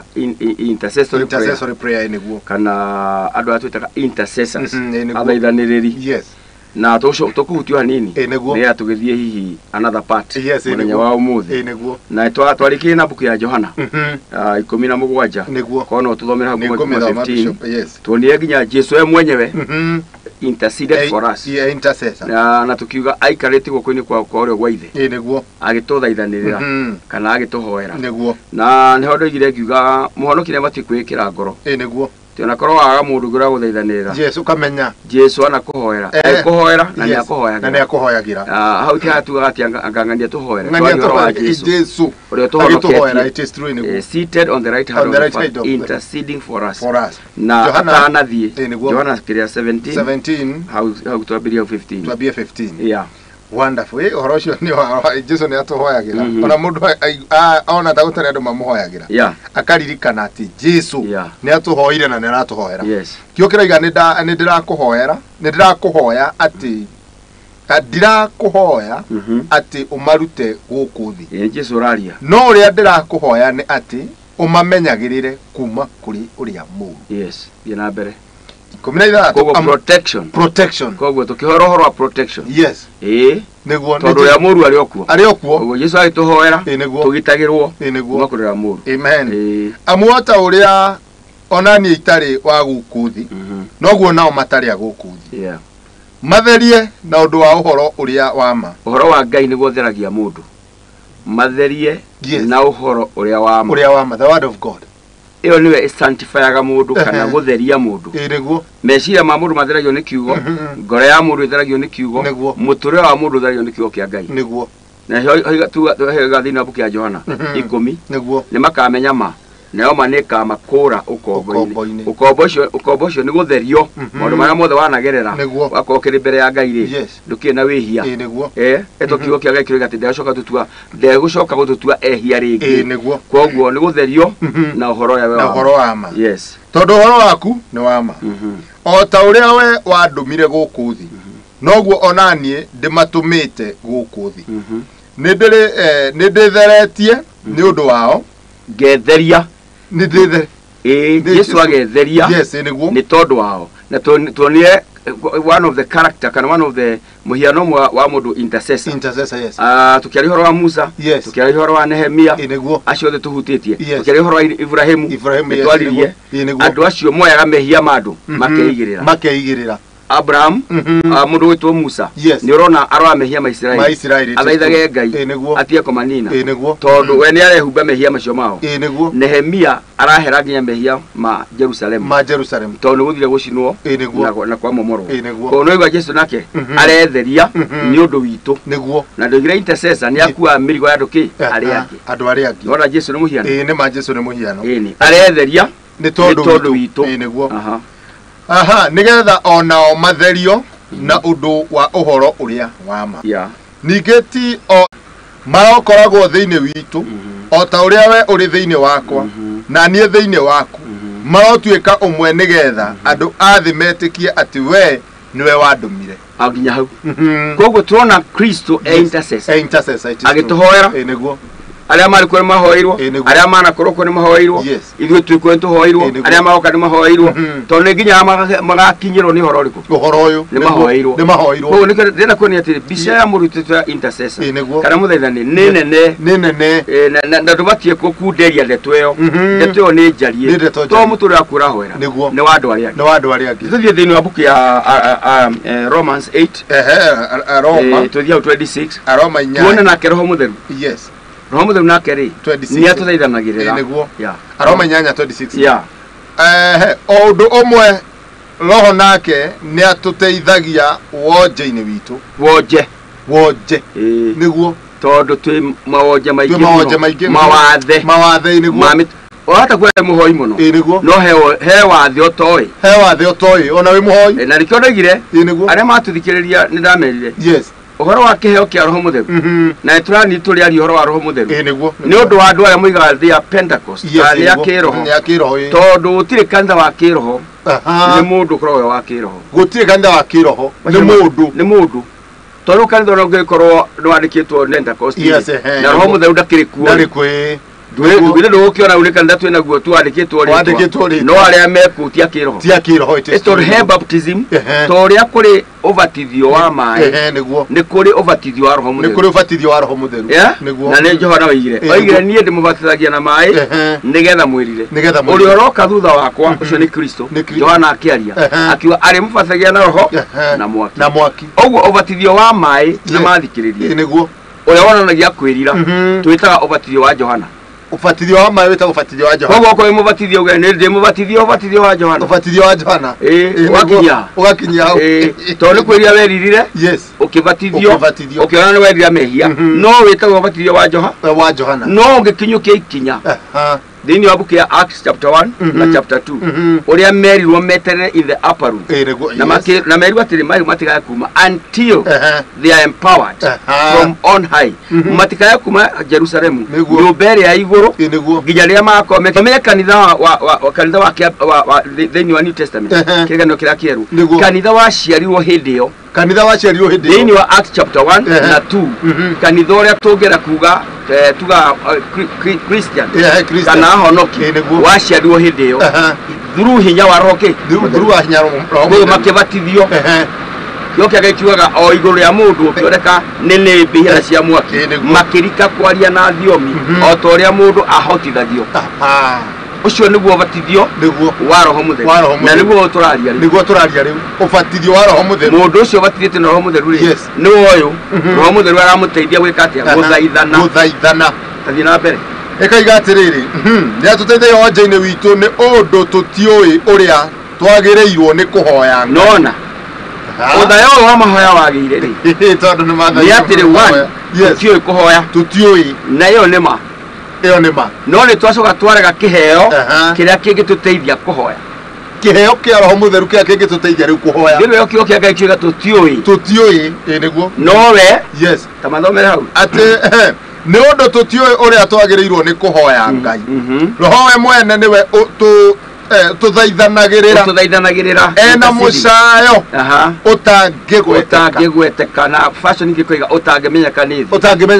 [SPEAKER 11] intercessory prayer
[SPEAKER 3] niguo
[SPEAKER 11] kana andu atwitaga intercessors athaithaniriri. Na tukuhutio hanini ni atugithie hihi another part muthenya wa umuthi na twarikie na buku ya Johana 17 kono tuthomera hapo 15 tuonie nginya Jesu mwenyewe interceded for us na tukiuga aikarete guko-ini kwa urio gwa ithe
[SPEAKER 3] niguo
[SPEAKER 11] agituthaithanirira kana agituhoera na ni hondo igire ngiuga muhonokire mati kwikira ngoro
[SPEAKER 3] niguo
[SPEAKER 11] tiona korwo waga mundu gura guthaithanirira
[SPEAKER 3] Jesu kamenya
[SPEAKER 11] Jesu anakuhoera kuhoera na ni akuhoyagira
[SPEAKER 3] na ni akuhoyagira
[SPEAKER 11] hau ti hatu ati angangania tuhoera
[SPEAKER 3] twagirwa Jesu
[SPEAKER 11] urio tuhoera.
[SPEAKER 3] It is true niguo
[SPEAKER 11] seated on the right hand of interceding for us na Johana Johana 17 hau tuabiria 15
[SPEAKER 3] wonderful. Uhoro ucio ni Jesu ni atuhoyagira ona mundu ona ndagutari andu mamuhoyagira akaririkana ati Jesu ni atuhoire na ni aratuhoera. Kio kiraiga ni ndirakuhoera ni ndirakuhoya ati ndirakuhoya ati umarute guku thi.
[SPEAKER 11] Jesu raria
[SPEAKER 3] no uria ndirakuhoya ni ati umamenyagirire kuma kuri uria mu.
[SPEAKER 11] Dina mbere
[SPEAKER 3] protection
[SPEAKER 11] koguo tukihorohorwa protection.
[SPEAKER 3] Niguo
[SPEAKER 11] tondu ya muru ari okuo
[SPEAKER 3] uguo
[SPEAKER 11] Jesu agituhoera tugitagirwo makurira muru.
[SPEAKER 3] Amen. Amuota uria onani itari wa gukuthi noguo nao matari agukuthi matherie na undu wa uhoro uria wama.
[SPEAKER 11] Uhoro wa Ngai niguo theragia mundu matherie na uhoro uria wama
[SPEAKER 3] the word of God
[SPEAKER 11] iyo niwe sanctifyaga mundu kana gutheria mundu
[SPEAKER 3] niguo
[SPEAKER 11] meciria ma mundu matheragio ni kiugo ngoro ya mundu itheragio ni kiugo muture wa mundu itheragio ni kiugo kia Ngai
[SPEAKER 3] niguo
[SPEAKER 11] na higa tu higa thina buku ya Johana 10
[SPEAKER 3] niguo
[SPEAKER 11] ni makamenya ma nao maneka makura ukombo-ini ukombo cio ni gutherio maundu maria mothe wanagerera wakokere mbere ya Ngai ri ndukie na wihia eto kiugo kia Ngai kiuga ati ndegucoka gututua ehia ringi koguo ni gutherio na uhoro
[SPEAKER 3] wa ma
[SPEAKER 11] yes
[SPEAKER 3] tondu uhoro waku ni wa ma o ta uria we wandumire guku thi noguo onanie ndimatumite guku thi ni nditheretie ni undu wao
[SPEAKER 11] getheria
[SPEAKER 3] ni ndithe
[SPEAKER 11] Yesu agetheria ni tondu wao na tuonire one of the character kana one of the muhiano wa mundu intercessor
[SPEAKER 3] yes
[SPEAKER 11] tukiari horo wa Musa tukiari horo wa Nehemia acio the tuhutitie tukiari horo wa Ibrahimu twaririe andu acio moyaga mehia mandu
[SPEAKER 3] makeigirira
[SPEAKER 11] Abraham mundu witwo Musa ni urona arwa mehia ma Israeli athaithage Ngai atie komanina tondu we ni arehumba mehia macio mao Nehemia arahera nginya mehia ma Jerusalem tondu guthire gucinwo na kwa momoro kono igwa Jesu nake aretheria ni undu witu na ndogira intercessor ni akua mirigo ya nduki
[SPEAKER 3] andu aria angi
[SPEAKER 11] ora Jesu ni muhiano
[SPEAKER 3] ni ma Jesu ni muhiano
[SPEAKER 11] aretheria
[SPEAKER 3] ni tondu witu nigetha onao matherio na undu wa uhoro uria wa ma ningĩ ti o marokoragwo thĩinĩ witũ o ta ũrĩa we ũrĩ thĩinĩ wakwa na niĩ thĩinĩ waku marotuĩka ũmwe nĩgetha andũ a thĩ metĩkie atĩ we niwe wandũmire
[SPEAKER 11] nginya hau koguo turona Kristo intercessor agĩtũhoera
[SPEAKER 3] nĩguo
[SPEAKER 11] aria mari kwe mahoirwo aria mana koroko ni mahoirwo ithuĩ twikwe tuhoirwo aria maoka ni mahoirwo tondu nginya magakinyirwo ni horo riku
[SPEAKER 3] uhoro uyu
[SPEAKER 11] ni mahoirwo koguo ndĩrenda kuonia atĩ mbica ya mũrutĩtwo intercessor kana mũthaithani nĩ nene na ndũbatie gũkunderia ndeto ĩyo nĩ njarie to mũtũrĩ wa kũrahoera nĩ wa andũ arĩa angĩ tũthiĩ thĩinĩ wa buku ya Romans 8
[SPEAKER 3] Roma
[SPEAKER 11] tũthiĩ 26
[SPEAKER 3] Roma 4
[SPEAKER 11] tuone nake Roho Mũtheru Roho Mũtheru nake ri
[SPEAKER 3] ni
[SPEAKER 11] atũthaithanagĩrĩra
[SPEAKER 3] Roma 8:26 o undu umwe Roho nake ni atũteithagia wonje-inĩ witũ wonje niguo
[SPEAKER 11] tondu twi mawonje maingĩ
[SPEAKER 3] mawathe niguo
[SPEAKER 11] hata kwa muhoi muno no he wathe otoi
[SPEAKER 3] ona we muhoi
[SPEAKER 11] na rikio ndagire aria matuthikiriria ni ndamerire uhoro wa kiheo kia Roho Mũtheru na turani turi ari uhoro wa Roho Mũtheru ni undu wa andu aria moigaga thia Pentecost ni akiroho tondu utire kanitha wa kiroho ni mundu korowe wa kiroho
[SPEAKER 3] gutire kanitha wa kiroho ni mundu tondu
[SPEAKER 11] kanitha no ngikorwo ndwandikitwo Pentecost na Roho Mũtheru ndakiri kuo Ndwire ndukiona uri kanitha twina guo twandikitwo no aria mekutia kiroho it to have baptism to ria kuri ubatithio wa mai ni kuri ubatithio wa Roho Mũtheru na ni Johana oigire nie ndimubatithagia na mai nigetha mwirire uri oroka thutha wakwa ucio ni Kristo Johana akiaria akiwa ari mubatithagia na Roho na mwaki oguo ubatithio wa mai na mathikiririe uria wonanagia kwirira twitaga ubatithio wa Johana
[SPEAKER 3] ubatithio wa mai wita ubatithio wa Johana
[SPEAKER 11] koguo kwa mubatithio gani ndi mubatithio wa Johana
[SPEAKER 3] ugakinya
[SPEAKER 11] tondu kwiria weririre ukibatithio ukiona ni werira mehia no witagwo ubatithio wa Johana no ungikinyukia ikinya thini wa buku ya Acts chapter 1 na chapter 2 uria merirwo meterere in the upper room na merirwo atiri mai matikaya kuma until they are empowered from on high matikaya kuma Jerusalem nyumbere ya iguru nginya ria makome kanitha wa kanitha wa thini wa New Testament kirigano kira kieru kanitha wa ciarirwo hindi yo thini wa Acts chapter 1 na 2 kanitha uria tungera kuga tuga Christian kana honoki waciarirwo hindi yo through hinya wa roke through makibatithio yoke agakiwaga o iguru ya mundu ukioneka nene bihira cia mwaki makirika kwaria na thiomi o to ria mundu ahotithagio ucio niguo batithio wa Roho Mũtheru na niguo turaria riu
[SPEAKER 3] ubatithio wa Roho Mũtheru
[SPEAKER 11] mundu ucio batithite na Roho Mũtheru ri ni uyu Roho Mũtheru aramuteithia gwika atia guthaithana
[SPEAKER 3] tathina mbere eka igatiriri ya tuteithia wanja-ini witu ni undu tutioi uria twagireirwo ni kuhoya
[SPEAKER 11] nona uthayo wa mahoya wagire ri
[SPEAKER 3] tondu ni mathayo
[SPEAKER 11] ni atiri one tutioi kuhoya
[SPEAKER 3] tutioi
[SPEAKER 11] na iyo nima no ni twacoka twarega kiheo kiria kingituteithia kuhoya
[SPEAKER 3] kiheo kia roho mutheru kia kingituteithia riu kuhoya
[SPEAKER 11] ndio kio kia Ngai kiuga tutioi
[SPEAKER 3] niguo
[SPEAKER 11] nowe
[SPEAKER 3] yes
[SPEAKER 11] tamathomere hau
[SPEAKER 3] ati ni undu tutioi uria twagireirwo ni kuhoya Ngai roho we mwene niwe tuthaithanagirira ena mucayo
[SPEAKER 11] utangigweteka na fashion ingikoiga utangimenyeka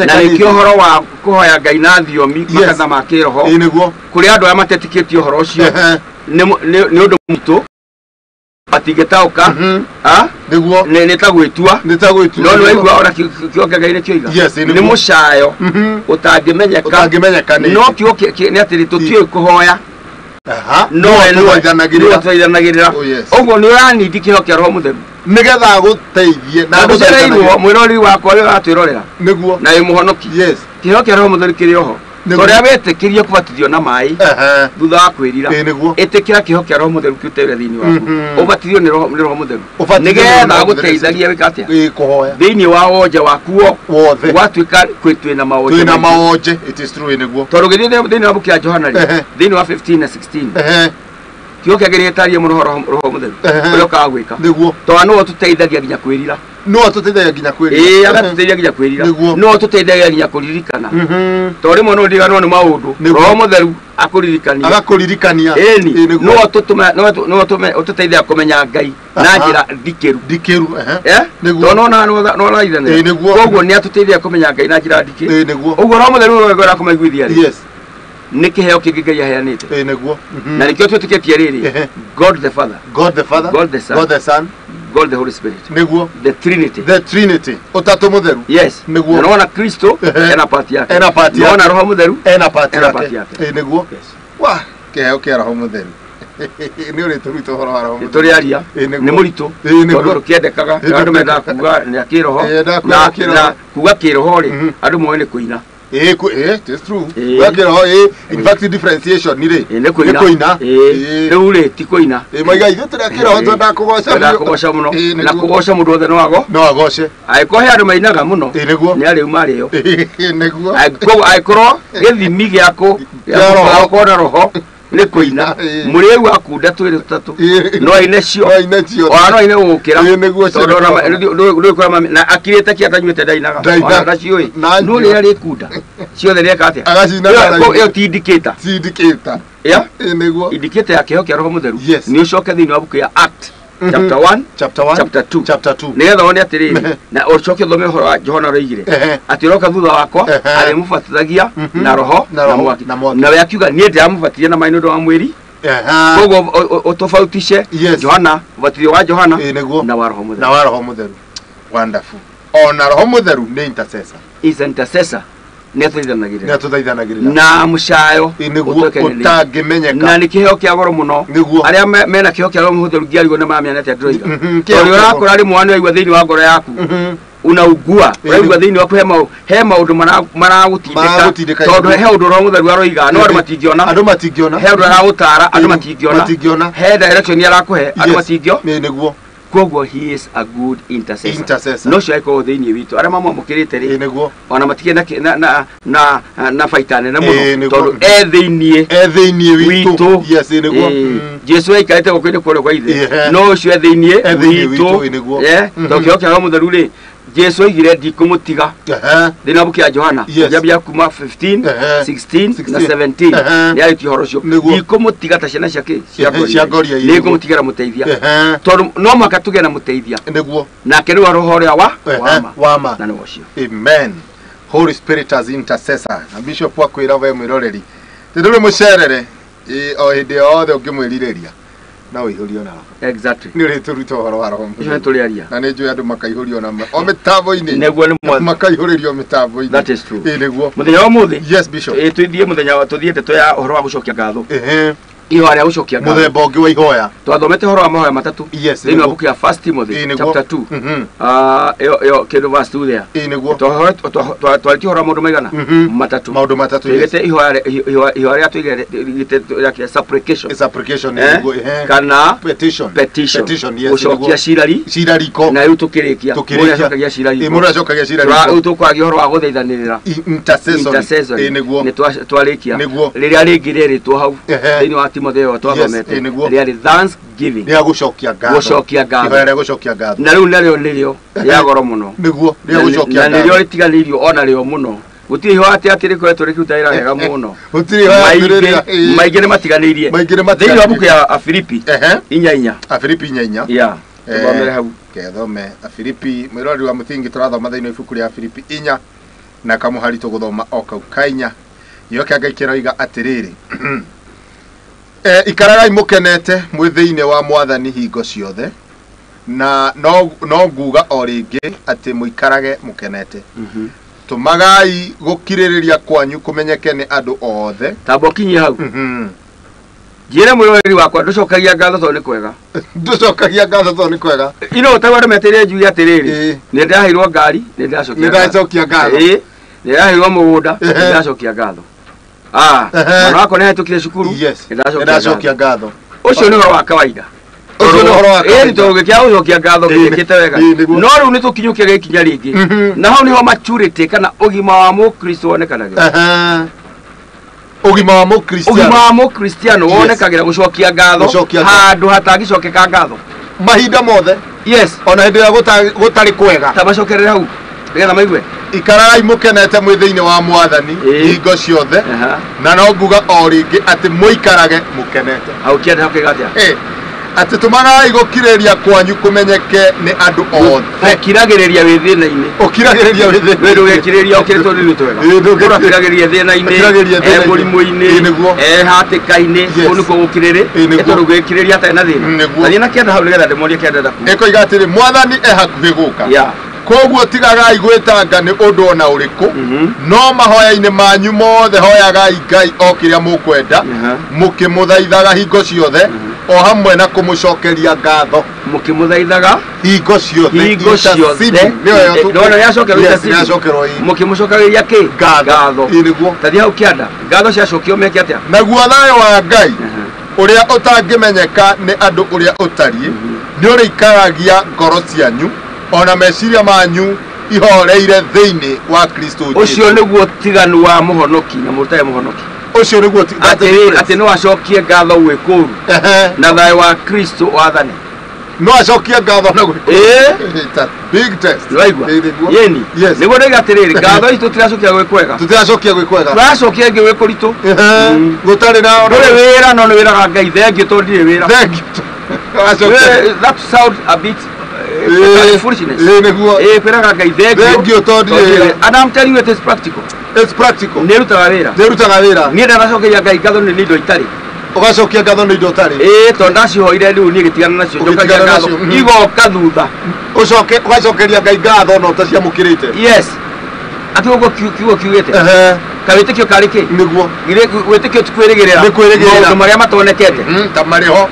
[SPEAKER 11] na nikio horo wa kuhoya Ngai na thiomi makatha ma kiroho
[SPEAKER 3] niguo
[SPEAKER 11] kuri andu aya matetikitie horo ucio ni undu mutu atigitauka
[SPEAKER 3] niguo
[SPEAKER 11] ni tagwitua no no igwa ora kio Ngai ni kioiga ni mucayo utangimenyeka no kio ni atiri tutio kuhoya no twaithanagirira uguo ni urani ndikio kia roho mutheru
[SPEAKER 3] nigetha guteithie
[SPEAKER 11] na guteithio mwirori wakwa ri atwirorera
[SPEAKER 3] niguo
[SPEAKER 11] na imuhonoki kio kia roho mutheru kiri oho toria wetikirie kubatithio na mai thutha wa kwirira itikira kio kia roho mutheru kiutere thiini waku ubatithio ni roho mutheru nigetha guteithagia wikatia
[SPEAKER 3] kuhoya
[SPEAKER 11] thiini wa wonja wakuo
[SPEAKER 3] wothe
[SPEAKER 11] gwatuika kwitwina maonje
[SPEAKER 3] it is true niguo
[SPEAKER 11] toru githie thiini wa bukia Johana ri thiini wa 15 na 16 kio kia geretarie muno roho mutheru uria kagwika
[SPEAKER 3] niguo
[SPEAKER 11] to no tuteithagia ginya kwirira
[SPEAKER 3] no tuteithagia ginya kwirira
[SPEAKER 11] agatuteithagia ginya kwirira no tuteithagia ginya kuririkana to rimwe no ndigano ni maundu roho mutheru akuririkania no tutume ututeithia kumenya Ngai na njira ndikiru to no raithane koguo ni atuteithia kumenya Ngai na njira ndikiru uguo roho mutheru no kumaiguithia ni kiheo kingi Ngai aheanite
[SPEAKER 3] niguo
[SPEAKER 11] na nikio twitikitie riri God the Father
[SPEAKER 3] God the Son
[SPEAKER 11] God the Holy Spirit
[SPEAKER 3] niguo
[SPEAKER 11] the Trinity
[SPEAKER 3] utatu mutheru
[SPEAKER 11] yes
[SPEAKER 3] niguo
[SPEAKER 11] naona Kristo ena part yake naona roho mutheru
[SPEAKER 3] ena part yake niguo wa kiheo kia roho mutheru ni uri turuto horo haro
[SPEAKER 11] turiaria ni muritu tondu kiendekaga andu menda kuga ni akiroho na kuga kiroho ri andu moene kuina
[SPEAKER 3] it's true wakiroho in fact differentiation ni ri
[SPEAKER 11] ni kuina uri ti kuina
[SPEAKER 3] maiga ithu turakiroho tonda
[SPEAKER 11] kugoca muno na kugoca mundu othe
[SPEAKER 3] no agoce
[SPEAKER 11] aikohe andu mainaga muno ni ari umari yo
[SPEAKER 3] niguo
[SPEAKER 11] aikoro githimi giako ya roho ni kuina muri u akunda twiri tutatu no ine cio no ine gukira ndo kwa na akirete kia tanyuite ndainaga ona cio no ni ari kunda cio the reka atia yo ti indicator ya indicator ya kiheo kia roho mutheru ni ucoke thiini wa buku ya Act chapter 1 chapter 2 nigetha wone atiri na ucoke thome horo wa Johana roigire atiroka thutha wakwa ari mubatithagia na roho na mwaki na we akiuga nie ndiramubatiria na maino ndo wa mwiri koguo utofautishe Johana ubatithio wa Johana na wa roho mutheru
[SPEAKER 3] wonderful ona roho mutheru ni intercessor
[SPEAKER 11] netuthaithanagirira na mucayo
[SPEAKER 3] utagimenyeka
[SPEAKER 11] na ni kiheo kia goro muno aria mena kiheo kia roho mutheru ngiarigo na mamianete ndroiga tori urakora ri mwana aigwa thiini wa ngoro yaku unaugua aigwa thiini wa he maundu maragutindika tondu he undu roho mutheru aroiga no andu matingiona he undu aragutara andu matingiona he direction ni arakuhe andu matingio
[SPEAKER 3] niguo
[SPEAKER 11] koguo he is a good intercessor no cio thiini witu aria mamwamukirite ri ona matige na faitane na muno tondu thiini witu Jesu aikarite gukwini kure kwa ithe no cio thiini witu tokio kia roho mutheru ri Jesu igire ndikumutiga thina bukia Johana jabia kuma 15 16 na 17 ni ari tihoro cio ndikumutiga ta ciana ciake cia goria ni kumutigira muteithia tondu no makatuge na muteithia
[SPEAKER 3] niguo
[SPEAKER 11] na keri wa roho ria
[SPEAKER 3] wama
[SPEAKER 11] na no cio
[SPEAKER 3] amen Holy Spirit as intercessor na bishop wa kwira we mwiroreri tindure mucerere o hindi yothe ungimwirireria na uihurio na
[SPEAKER 11] exactly
[SPEAKER 3] ni uri turuto horo wa roho
[SPEAKER 11] icio turiaria
[SPEAKER 3] na ni njui andu makaihurio na o mitavo-ini
[SPEAKER 11] neguo ni mwa
[SPEAKER 3] makaihurio mitavo-ini
[SPEAKER 11] that is true
[SPEAKER 3] neguo
[SPEAKER 11] muthenya wa muthi
[SPEAKER 3] yes bishop
[SPEAKER 11] twithie muthenya wa tuthiete toya horo wa gucokia ngatho ihoya rĩa gũcokia ngatho
[SPEAKER 3] muthemba ũngĩ wa ihoya
[SPEAKER 11] twathomete horo wa mahoya matatu thĩinĩ wa book ya First Timothy chapter 2 yo kĩndũ verse 2 there
[SPEAKER 3] nĩguo
[SPEAKER 11] twaritie horo mũndũ maigana
[SPEAKER 3] maũndũ matatũ
[SPEAKER 11] twĩgĩte ihoya rĩa twĩgĩte supplication kana petition gũcokia cirariko na rĩu tũkĩrĩkia mũndũ acokagia cirariko rĩu tũkwagĩa horo wa gũthaithanĩrĩra intercession nĩ twarĩkia rĩrĩa rĩngĩ rĩrĩtwo hau thĩinĩ wa Timotheo twathomete rĩarĩ thanksgiving
[SPEAKER 3] rĩa gũcokia ngatho
[SPEAKER 11] na rĩu narĩo rĩa goro mũno
[SPEAKER 3] nĩguo rĩa gũcokia
[SPEAKER 11] ngatho na nĩrĩo rĩtiganĩirio ona rĩo mũno gũtirĩ ihoya atĩ rĩkoretwo rĩkĩruta wĩra wega mũno maingĩ nĩ matiganĩirie thĩinĩ wa buku ya Afilipi 4
[SPEAKER 3] Afilipi 4
[SPEAKER 11] ya tũthomere hau
[SPEAKER 3] kethome Afilipi mwĩrori wa mũthingi tũrathoma thĩinĩ wa ibuku rĩa Afilipi 4 na kamuhari tũgũthoma o kau kainya yoke ngaikĩra iga atĩrĩrĩ ikaragai mũkenete mwĩ thĩinĩ wa mwathani hingo ciothe na no nguga o rĩngĩ atĩ mũikarage mũkenete tumagai gũkirĩrĩria kwanyu kũmenyeke nĩ andũ othe
[SPEAKER 11] tambo kinyi hau njĩre mwĩroreri wakwa ndũcokagia ngatho tondũ nĩ kwega
[SPEAKER 3] ndũcokagia ngatho tondũ nĩ kwega
[SPEAKER 11] ino ũtagwa ndũmeteire njuge atĩrĩrĩ nĩ ndĩraheirwo ngari nĩ ndĩracokia ngatho nĩ ndĩraheirwo mũgũnda nĩ ndĩracokia ngatho mwana wakwa nĩ ahĩtũkire cukuru nĩ ndacokia ngatho ũcio nĩ ũhoro wa kawaida tũgĩkĩa gũcokia ngatho gĩkĩte wega no rĩu nĩ tũkinyũkia gĩkinya rĩngĩ na hau nĩho maturity kana ũgima wa mũkristo wonekanaga
[SPEAKER 3] ũgima wa
[SPEAKER 11] mũkristiano wonekagĩra gũcokia ngatho handũ hatangĩcokeka ngatho
[SPEAKER 3] mahinda mothe ona hĩndĩ ĩrĩa gũtarĩ kwega
[SPEAKER 11] ta macokerere hau nĩgetha maigue
[SPEAKER 3] ikaragai mũkenete mwĩ thĩinĩ wa mwathani hingo ciothe na no nguga o rĩngĩ atĩ mũikarage mũkenete
[SPEAKER 11] hau kĩande hakĩga atĩa
[SPEAKER 3] atĩ tũmagai gũkirĩrĩria kwanyu kũmenyeke nĩ andũ othe
[SPEAKER 11] ũkiragĩrĩria wĩ thĩna-inĩ
[SPEAKER 3] ũkiragĩrĩria wĩ thĩna-inĩ
[SPEAKER 11] wĩ ndũgekirĩria ũkĩrĩtwo nĩ twega ũkiragĩrĩria thĩna-inĩ mũrimũ-inĩ hatĩka-inĩ kũu nĩkuo gũkirĩrĩ tondũ ũgĩkirĩria atarĩ na thĩna athiĩ na kĩanda hau nĩgetha ndĩmorie kĩanda ndaku
[SPEAKER 3] ĩkoiga atĩrĩ mwathani hakuhĩ gũka koguo tigagai gwĩtanga nĩ ũndũ ona ũrĩkũ no mahoya-inĩ manyu mothe hoyagai Ngai o kĩrĩa mũkwenda mũkĩmũthaithaga hingo ciothe o hamwe na kũmũcokeria ngatho
[SPEAKER 11] mũkĩmũthaithaga
[SPEAKER 3] hingo ciothe
[SPEAKER 11] nĩona yacokerwo mũkĩmũcokagĩria kĩ ngatho tathi hau kĩanda ngatho ciacokio meke atĩa
[SPEAKER 3] naguo thayũ wa Ngai ũrĩa ũtangĩmenyeka nĩ andũ ũrĩa ũtariĩ nĩ ũrĩikaragia ngoro cianyu ona meciria manyu ihoreire thĩinĩ wa Kristo Jesũ
[SPEAKER 11] ũcio nĩguo tiganu wa mũhonoki na mũtarĩ mũhonoki
[SPEAKER 3] ũcio nĩguo
[SPEAKER 11] atĩ no acokie ngatho gwĩ kũru na thayũ wa Kristo wathane
[SPEAKER 3] no acokie ngatho na gwĩ big test
[SPEAKER 11] waigua yeni nĩguo nĩga atĩrĩrĩ ngatho ici tũtiracokia gwĩ kwega tũracokia ĩngĩ gwĩ kũritũ
[SPEAKER 3] gũtarĩ na
[SPEAKER 11] ndũrĩ wĩra no nĩ wĩraga Ngai thengio tondũ ndirĩ wĩra that sound a bit foolishness kwĩraga Ngai thengio and I'm telling you it is practical nĩ rutaga wĩra niĩ ndanacokeria Ngai ngatho nĩ indo itarĩ
[SPEAKER 3] ũgacokia ngatho nĩ indo ũtarĩ
[SPEAKER 11] tondũ ndacihoire rĩu niĩ gĩtigana nacio njokagia ngatho igoka thutha
[SPEAKER 3] ũgacokeria Ngai ngatho no ũtaciamũkĩrĩte
[SPEAKER 11] atĩ ũguo kiugo kiugĩte kawĩtĩkio karĩ kĩ
[SPEAKER 3] nĩguo
[SPEAKER 11] wĩtĩkio ti kwĩrĩgĩrĩra maũndũ marĩa matonekete
[SPEAKER 3] ta marĩho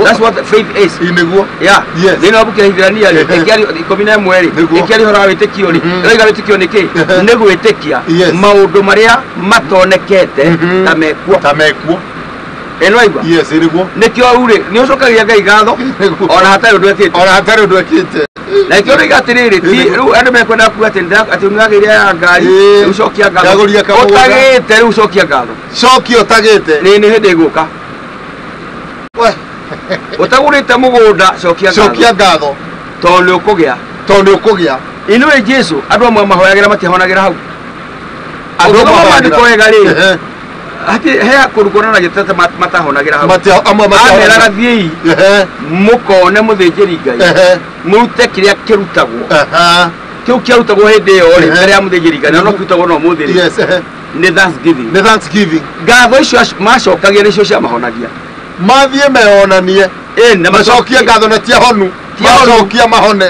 [SPEAKER 11] that's what faith is
[SPEAKER 3] nĩguo
[SPEAKER 11] thĩinĩ wa buku ya Hibirania rĩ 11 ĩkĩarĩ ũhoro wa wĩtĩkio rĩ ĩroiga wĩtĩkio nĩ kĩ nĩ gwĩtĩkia maũndũ marĩa matonekete ta mekuo eno aigua nĩkĩo rĩu rĩ nĩ ũcokagia Ngai ngatho ona hatarĩ ũndũ ekĩte na ikĩo rĩga atĩrĩrĩ rĩu andũ mekwenda kuga atĩ nĩwagĩire ya ngari rĩu cokia ngatho ũtagĩte rĩu cokia ngatho
[SPEAKER 3] ũtagĩte
[SPEAKER 11] nĩ hĩndĩ ĩgũka ũtagũrĩte mũgũnda cokia ngatho tondũ nĩ ũkũgĩa inuĩ Jesũ andũ amwe mahoyagĩra matiahonagĩra hau andũ mandĩko wega rĩ he kũrugũra na gĩtete matahonagĩra hau ameraga thiĩi mũkone mũthĩnjĩri Ngai mũrute kĩrĩa kĩrutagwo kĩu kĩarutagwo hĩndĩ ĩyo rĩ mbere ya mũthĩnjĩri Ngai na no kĩrutagwo no mũthĩ rĩ nĩ thanksgiving ngatho icio macokagia nĩcio ciamahonagia
[SPEAKER 3] mathiĩ meyonanie na macokie ngatho na tiahonu macokia mahone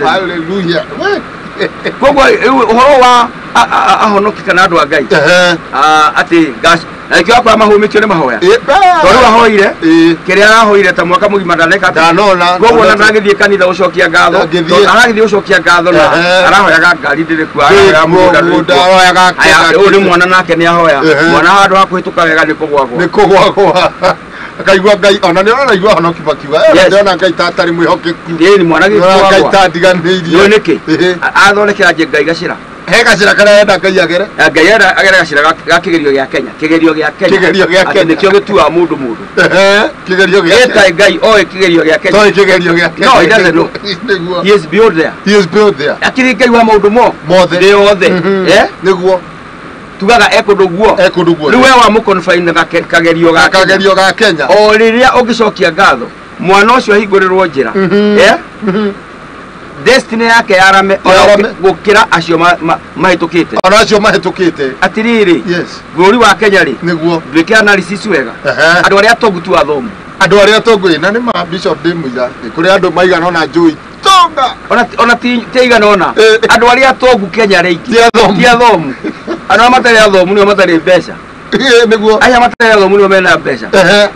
[SPEAKER 3] haleluya
[SPEAKER 11] koguo uhoro wa ahonoki kana andu a Ngai ati gas Aikio akwa mahumikio ni mahoya. Tori wahoire. Kiria arahoire ta mwaka mugima ndaneka.
[SPEAKER 3] Ndanona.
[SPEAKER 11] Gogo na ndagithie kanitha ucokia ngatho. Aragithie ucokia ngatho na arahoyaga ngari ndire kwa ya muda hoyaga. Aya uri mwana nake ni ahoya. Mwana handu ha kuhituka wega ni kugwagwa.
[SPEAKER 3] Ni kugwagwa. Akaigua Ngai ona ni ona igua hono kibakiwa. Ndona Ngai tatari mwihokeku.
[SPEAKER 11] Ni mwana gikwa.
[SPEAKER 3] Ngai tadiganirie.
[SPEAKER 11] Yo niki. Athondekera je Ngai gacira.
[SPEAKER 3] Hega cira kana enda Ngai agere.
[SPEAKER 11] Ngai enda agere gacira ga kigerio gia Kenya. Kigerio gia Kenya.
[SPEAKER 3] Kigerio gia Kenya.
[SPEAKER 11] Nikio gitua mundu.
[SPEAKER 3] Kigerio gia Kenya.
[SPEAKER 11] Eta Ngai oe kigerio gia Kenya.
[SPEAKER 3] Toi kigerio gia Kenya.
[SPEAKER 11] No, he doesn't know. He is built there.
[SPEAKER 3] He is built there.
[SPEAKER 11] Akiri Ngai wa mundu mo.
[SPEAKER 3] Mothe.
[SPEAKER 11] Ndi othe.
[SPEAKER 3] Niguo.
[SPEAKER 11] Tugaga ekunduguo.
[SPEAKER 3] Ekunduguo.
[SPEAKER 11] Riwe wa mukonfaina kagerio ga
[SPEAKER 3] Kenya.
[SPEAKER 11] O riria ugicokia ngatho. Mwana ucio hingurirwo njira. Destiny yake yarame gukira acio mahitukite
[SPEAKER 3] ona acio mahitukite
[SPEAKER 11] atiriri buri wa Kenya ri
[SPEAKER 3] niguo
[SPEAKER 11] ndwike analysis wega andu aria tongu tu athomu
[SPEAKER 3] andu aria tongu na ni ma bishop Dimuira kuri andu maigana ona njui tonga
[SPEAKER 11] ona teigana ona andu aria tongu Kenya ri ti athomu andu matari athomu ni matari mbeca
[SPEAKER 3] niguo
[SPEAKER 11] aya matari athomu ni mena mbeca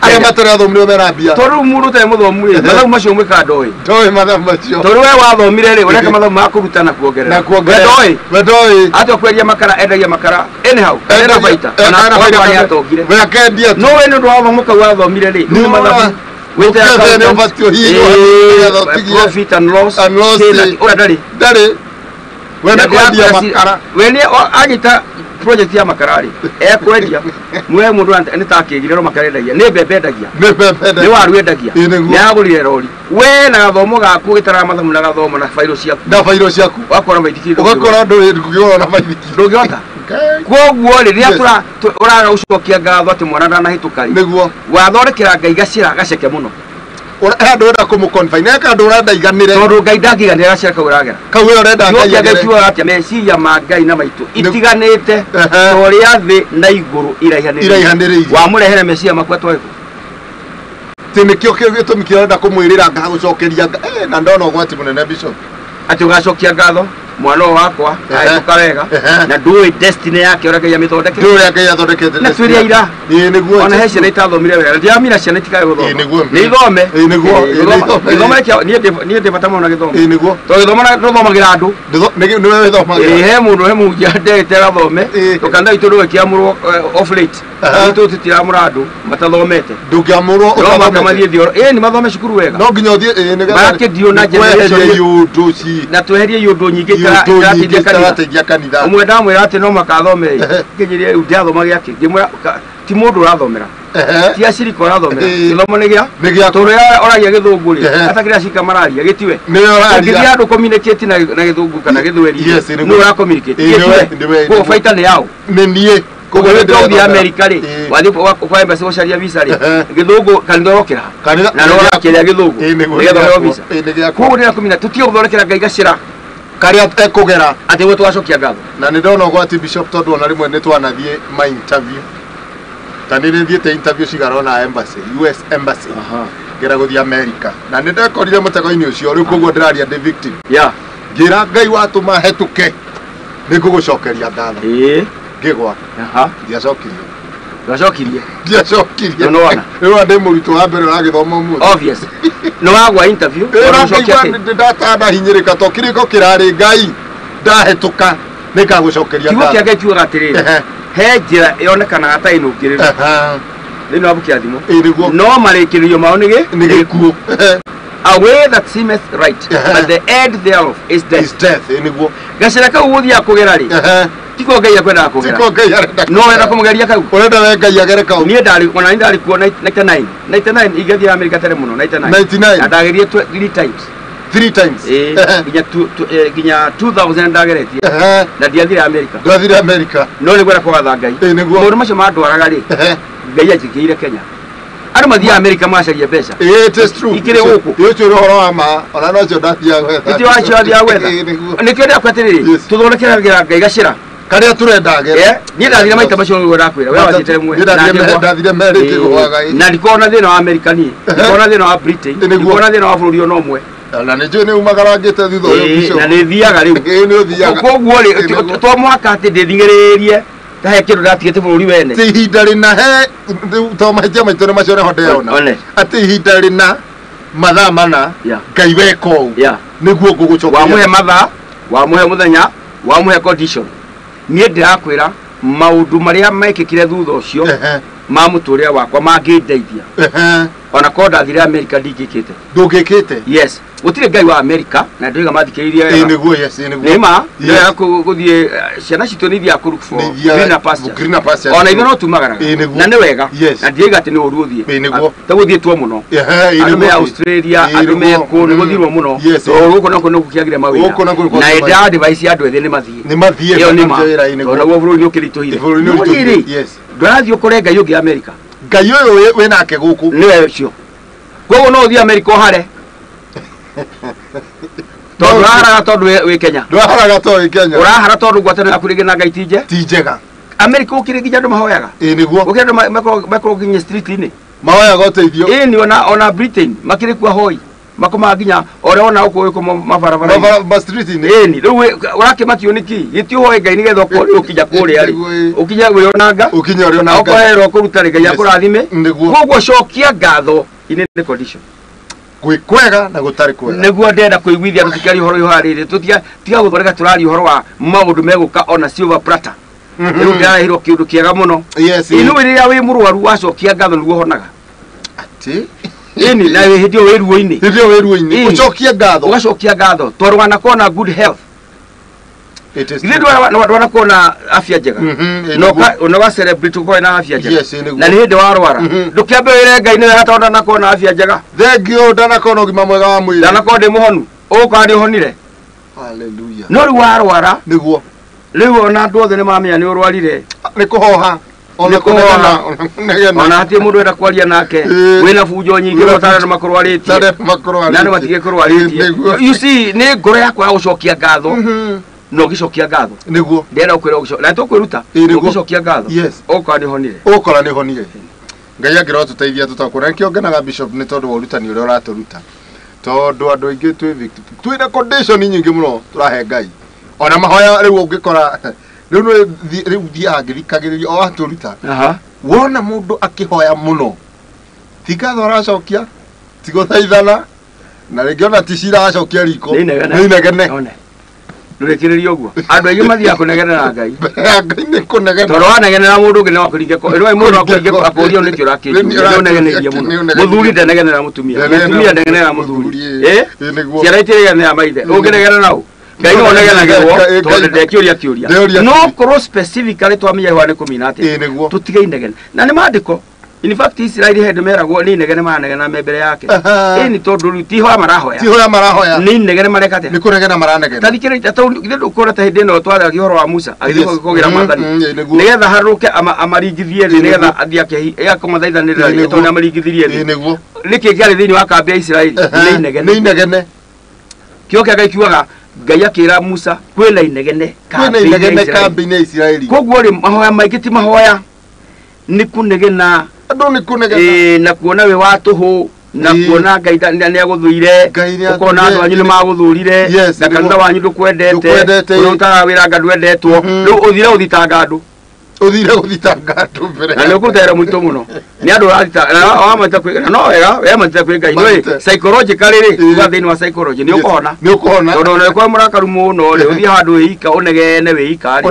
[SPEAKER 3] aya matari athomu ni mena mbia
[SPEAKER 11] toru mundu te muthomu ri mathamu macio mwika ndoi
[SPEAKER 3] ndoi mathamu macio
[SPEAKER 11] toru we wathomire ri ureka mathamu makurutana kuongerera
[SPEAKER 3] ndoi
[SPEAKER 11] ato kweria makara endagia makara anyhow enda baita ona baita atongire
[SPEAKER 3] we akendia
[SPEAKER 11] no we ndu wathomuka wathomire ri ni mathamu wete profit and loss ora dari
[SPEAKER 3] wenda kwendia makara
[SPEAKER 11] wene agita project ya makarari kwendia mwe mundu ni takigire ro makarendagia ni bebe endagia ni waru endagia ni agurire rori we na gathomo gaku gitara mathamu na gathomo na failo ciaku wakora maithikire
[SPEAKER 3] ugakora ndu na maithikire
[SPEAKER 11] ndugihota koguo riria uraga ucokia ngatho ati mwana ndanahituka
[SPEAKER 3] niguo
[SPEAKER 11] wathondekera Ngai gacira gaceke muno
[SPEAKER 3] andu enda kumuconfine eka andu urenda iganire
[SPEAKER 11] tondu Ngai ndangiganira gacira kau uragera
[SPEAKER 3] kau urenda Ngai
[SPEAKER 11] agere tuwa ati meciria ma Ngai na maitu itiganite toria thi na iguru iraihanire wa murehere meciria makwa twaiko
[SPEAKER 3] tinikio gitumi kirenda kumwirira ngagucokeria na ndona gwati munene bishop
[SPEAKER 11] ati ugacokia ngatho mwana wakwa aituka wega na ndui destiny yake ora Ngai amithondeke
[SPEAKER 3] ndui yake yathondekete
[SPEAKER 11] na twiria ira
[SPEAKER 3] niguo
[SPEAKER 11] ona hece na itathomire wega ndia mina ciana itikae guthoma ni ithome
[SPEAKER 3] niguo
[SPEAKER 11] ithome nie de batamo na githomo
[SPEAKER 3] niguo
[SPEAKER 11] to githomo na thomagĩra andu
[SPEAKER 3] ni wewe thomagĩra
[SPEAKER 11] he mundu he munja ndete gathome tukanda ituru wekiamurwo off late itu tutiramura andu matathomete
[SPEAKER 3] ndukiamurwo
[SPEAKER 11] utamathie dio ni mathome cukuru wega
[SPEAKER 3] no nginya uthie nigetha
[SPEAKER 11] make dio na generation
[SPEAKER 3] yundu ci
[SPEAKER 11] na tweherie yundu nyingi
[SPEAKER 3] tirateithia kanitha
[SPEAKER 11] umwe ndamwira ati no makathome nginyirie ndiathoma giake ngimwira ti mundu urathomera ti aciriko urathomera githomo ni gia turia oragia githungu ri atakira cika mararia gitiwe ngiria andu communicate na githungu kana githweri no ura communicate ko faita ni yao
[SPEAKER 3] ni nie
[SPEAKER 11] koguo ndio America ri wathi kwa embassy gũcaria visa ri githungu kanitha rokira na no rakiria githungu nigetha visa koguo ndira kumina tutio guthondekera Ngai gacira
[SPEAKER 3] karia ekugera
[SPEAKER 11] ati we twacokia ngatho
[SPEAKER 3] na ni ndona gwati bishop tondu ona rimwe ni twanathie my interview tanire thiete interview cigarona embassy US embassy ngera guthie America na ni ndekorire mutego-ini ucio riu koguo ndiraria ndi victim ngira Ngai watuma hetuke ni ngugucokeria ngatho ngigwa ndiacokirie riu ndi murutwo wa mbere uragithoma mu
[SPEAKER 11] obvious no wagwa interview
[SPEAKER 3] ndatanda hinyirika to kiriko kirari Ngai ndahetuka nikagucokeria
[SPEAKER 11] ngatho kiugo kia kiuga atiriri he njira yonekanaga ta inukirire thini wa bukia thimu no marikirio mao ni gikuo a way that seemeth right but the end thereof is death
[SPEAKER 3] niguo
[SPEAKER 11] gacira kau guthia kugera ri tiko Ngai akwenda kugera no wenda kumugeria kau
[SPEAKER 3] urenda we Ngai agere kau
[SPEAKER 11] nie ndari ona ni ndari kuo 99 igathia America tere muno 99 ndagerie 3 times ginya 2000 ndageretie na ndiathire America no ni gwera kwatha Ngai mundu macio mandwaraga ri Ngai ajikiire Kenya andu mathia America macaria mbeca
[SPEAKER 3] it is true
[SPEAKER 11] ikire guku
[SPEAKER 3] yocho rohoro wa ma ona no cio ndathia gwetha
[SPEAKER 11] iti wa cio ndathia gwetha nikio ndia kwatiriri tuthondekera Ngai gacira
[SPEAKER 3] karia turenda agere
[SPEAKER 11] ni ndathire maita macio ngo ndakwira we wajitere mwe
[SPEAKER 3] ndathire merite gwaga
[SPEAKER 11] na ndikona thina wa America ni ndikona thina wa Britain ndikona thina wa bururi ono mwe
[SPEAKER 3] na nä njå nä umagarangä te thutha å
[SPEAKER 11] na nä thiaga rä u koguo rä to mwaka atä ndä thigä rä rie tahe kä ndå ndatigä te bå rå ri wene
[SPEAKER 3] tä ihinda rä na he to mahätia maitå nä macio nä ho ndeyona atä ihinda rä na mathaa mana ngai weka å nä guo ngå gå cokia
[SPEAKER 11] wamå he mathaa wamå he må thenya wamå he condition niä ndä rakwä ra maundu maria mekikire thutha ucio ma muturia wakwa mangindeithia ona ko ndathire America ndingikite
[SPEAKER 3] ndungikite
[SPEAKER 11] yes gutire ngai wa America na ndiga mathikiririe
[SPEAKER 3] niguo yes niguo
[SPEAKER 11] nima ya guthie ciana citu ni thia kuruku fo green pasture ona itho no tumagara na ni wega na ndiga ati ni uru uthie ta guthie tuo muno andu me Australia andu me ku ni guthirwo muno to guko no kuno gukiagire mawira na enda advice andu ethe ni mathie iyo nima ona guo buru ni ukirituhire yes ndathi ukore ngai ungi America
[SPEAKER 3] ngai uyu we nake guku
[SPEAKER 11] ni we cio koguo no uthie America uhare tondu uraharaga tondu wi Kenya
[SPEAKER 3] ndwaharaga tondu wi Kenya
[SPEAKER 11] urahara tondu ngwatano yaku rigi na ngai tije
[SPEAKER 3] tijega
[SPEAKER 11] America ukire nginya andu mahoyaga
[SPEAKER 3] niguo
[SPEAKER 11] ukire andu makoro nginya street ini
[SPEAKER 3] mahoyaga uteithio
[SPEAKER 11] ni ona Britain makire kwa hoi makoma nginya ore ona uko uko mabarabara
[SPEAKER 3] street ini
[SPEAKER 11] ni riu urake makio niki gitio hoye ngai nigetha ko ukija kure ari ukija uri onanga
[SPEAKER 3] ukinya uri onanga
[SPEAKER 11] okohero kuruta ngai akurathime koguo cokia ngatho in the condition
[SPEAKER 3] kwega na gutari kwega
[SPEAKER 11] niguo ndenda kuiguithia tutikari horo iharire tiga guthoreka turari horo wa maundu meguka ona silver plata riu ndirahirwo kiundu kiega muno inu riria wi murwaru wacokia ngatho niguo honaga
[SPEAKER 3] ati
[SPEAKER 11] ini na hindi o wiruo-ini
[SPEAKER 3] ucokia ngatho
[SPEAKER 11] ugacokia ngatho twarugana kona good health Githĩ ndwana kuona afya njega no wa celebrate uko na afya njega na nĩ hĩndĩ warwara ndũkĩambe wĩre Ngai nĩ wega tondũ ndanakorwo na afya njega
[SPEAKER 3] thengio ndanakorwo na ũgima mwega wa mwĩrĩ
[SPEAKER 11] ndanakorwo ndĩ mũhonu ũgũkorwo nĩ ũhonire
[SPEAKER 3] haleluya
[SPEAKER 11] no rĩu warwara
[SPEAKER 3] nĩguo
[SPEAKER 11] rĩu ona andũ othe nĩ mamenya nĩ ũrwarire
[SPEAKER 3] nĩ kũhoha
[SPEAKER 11] ona hatirĩ mũndũ enda kwaria nake wĩna bunjo nyingĩ no tare makũrwarĩtie na nĩ matige kũrwarĩtie you see nĩ ngoro yakwa ya gũcokia ngatho no gicokia ngatho
[SPEAKER 3] niguo
[SPEAKER 11] ndera ukwira ugicokia na tukwiruta ugicokia ngatho okora ni honire
[SPEAKER 3] ngai angiro tuteithia tutakura nkio ngenaga bishop ni tondu wa urutani uria uraturuta tondu andu aingi twi na condition nyingi muno turahe ngai ona mahoya riu ungikora riu thia ngirikagiriria o aturuta wona mundu akihoya muno tigatho aracokia tigothaithana na ringi ona tishira acokia riko ni negene
[SPEAKER 11] ndurekereria uguo andu aingi mathia kunegenera ngai
[SPEAKER 3] ngai ni kunegenera
[SPEAKER 11] toro wanegenera mundu ungi no akuringe ko ero mundu akuringe ko akorio ni kio rakiri ndio negeneria muno muthuri ndenegenera mutumia ndegenera muthuri ciara itiria ni amaithe ungenegenera nau ngai no negenagirwo tondu ndekiuria kiuria no korwo specifically twamenya hwa ni kumina ati tutige inegene na ni maandiko in fact Israeli had meragwo ni negene manegena mbere yake ni tondu ruti ho marahoya ni negene marekate
[SPEAKER 3] ni kunegena maranegena
[SPEAKER 11] tathikire tondu ukora ta hindi no twara gihoro wa Musa agithiko kugira mathani nigetha haruke amaringithie nigetha athia yakomathaithanirira tondu amaringithirie niki kiari thiini wa kambi ya Israeli ni negene kio kia gaikiwaga Ngai akira Musa kwina inegene
[SPEAKER 3] kambi ya Israeli
[SPEAKER 11] koguo ri mahoya maingi ti mahoya ni kunegena
[SPEAKER 3] andu ni kunegena
[SPEAKER 11] na kuona we watuhu na kuona Ngai ni aguthuire ukona andu anyu ni maguthurire na kanitha wanyu ndukwendete urutaga wira nga ndwendetwo riu uthire uthitanga andu mbere na nukutera muito muno ni andu rathita na amata kwigana no wega we amata kwiga Ngai psychologically ri wa thini wa psychology ni ukuhona tondu no kwa murakaru muno ri uthie handu wika unegene wika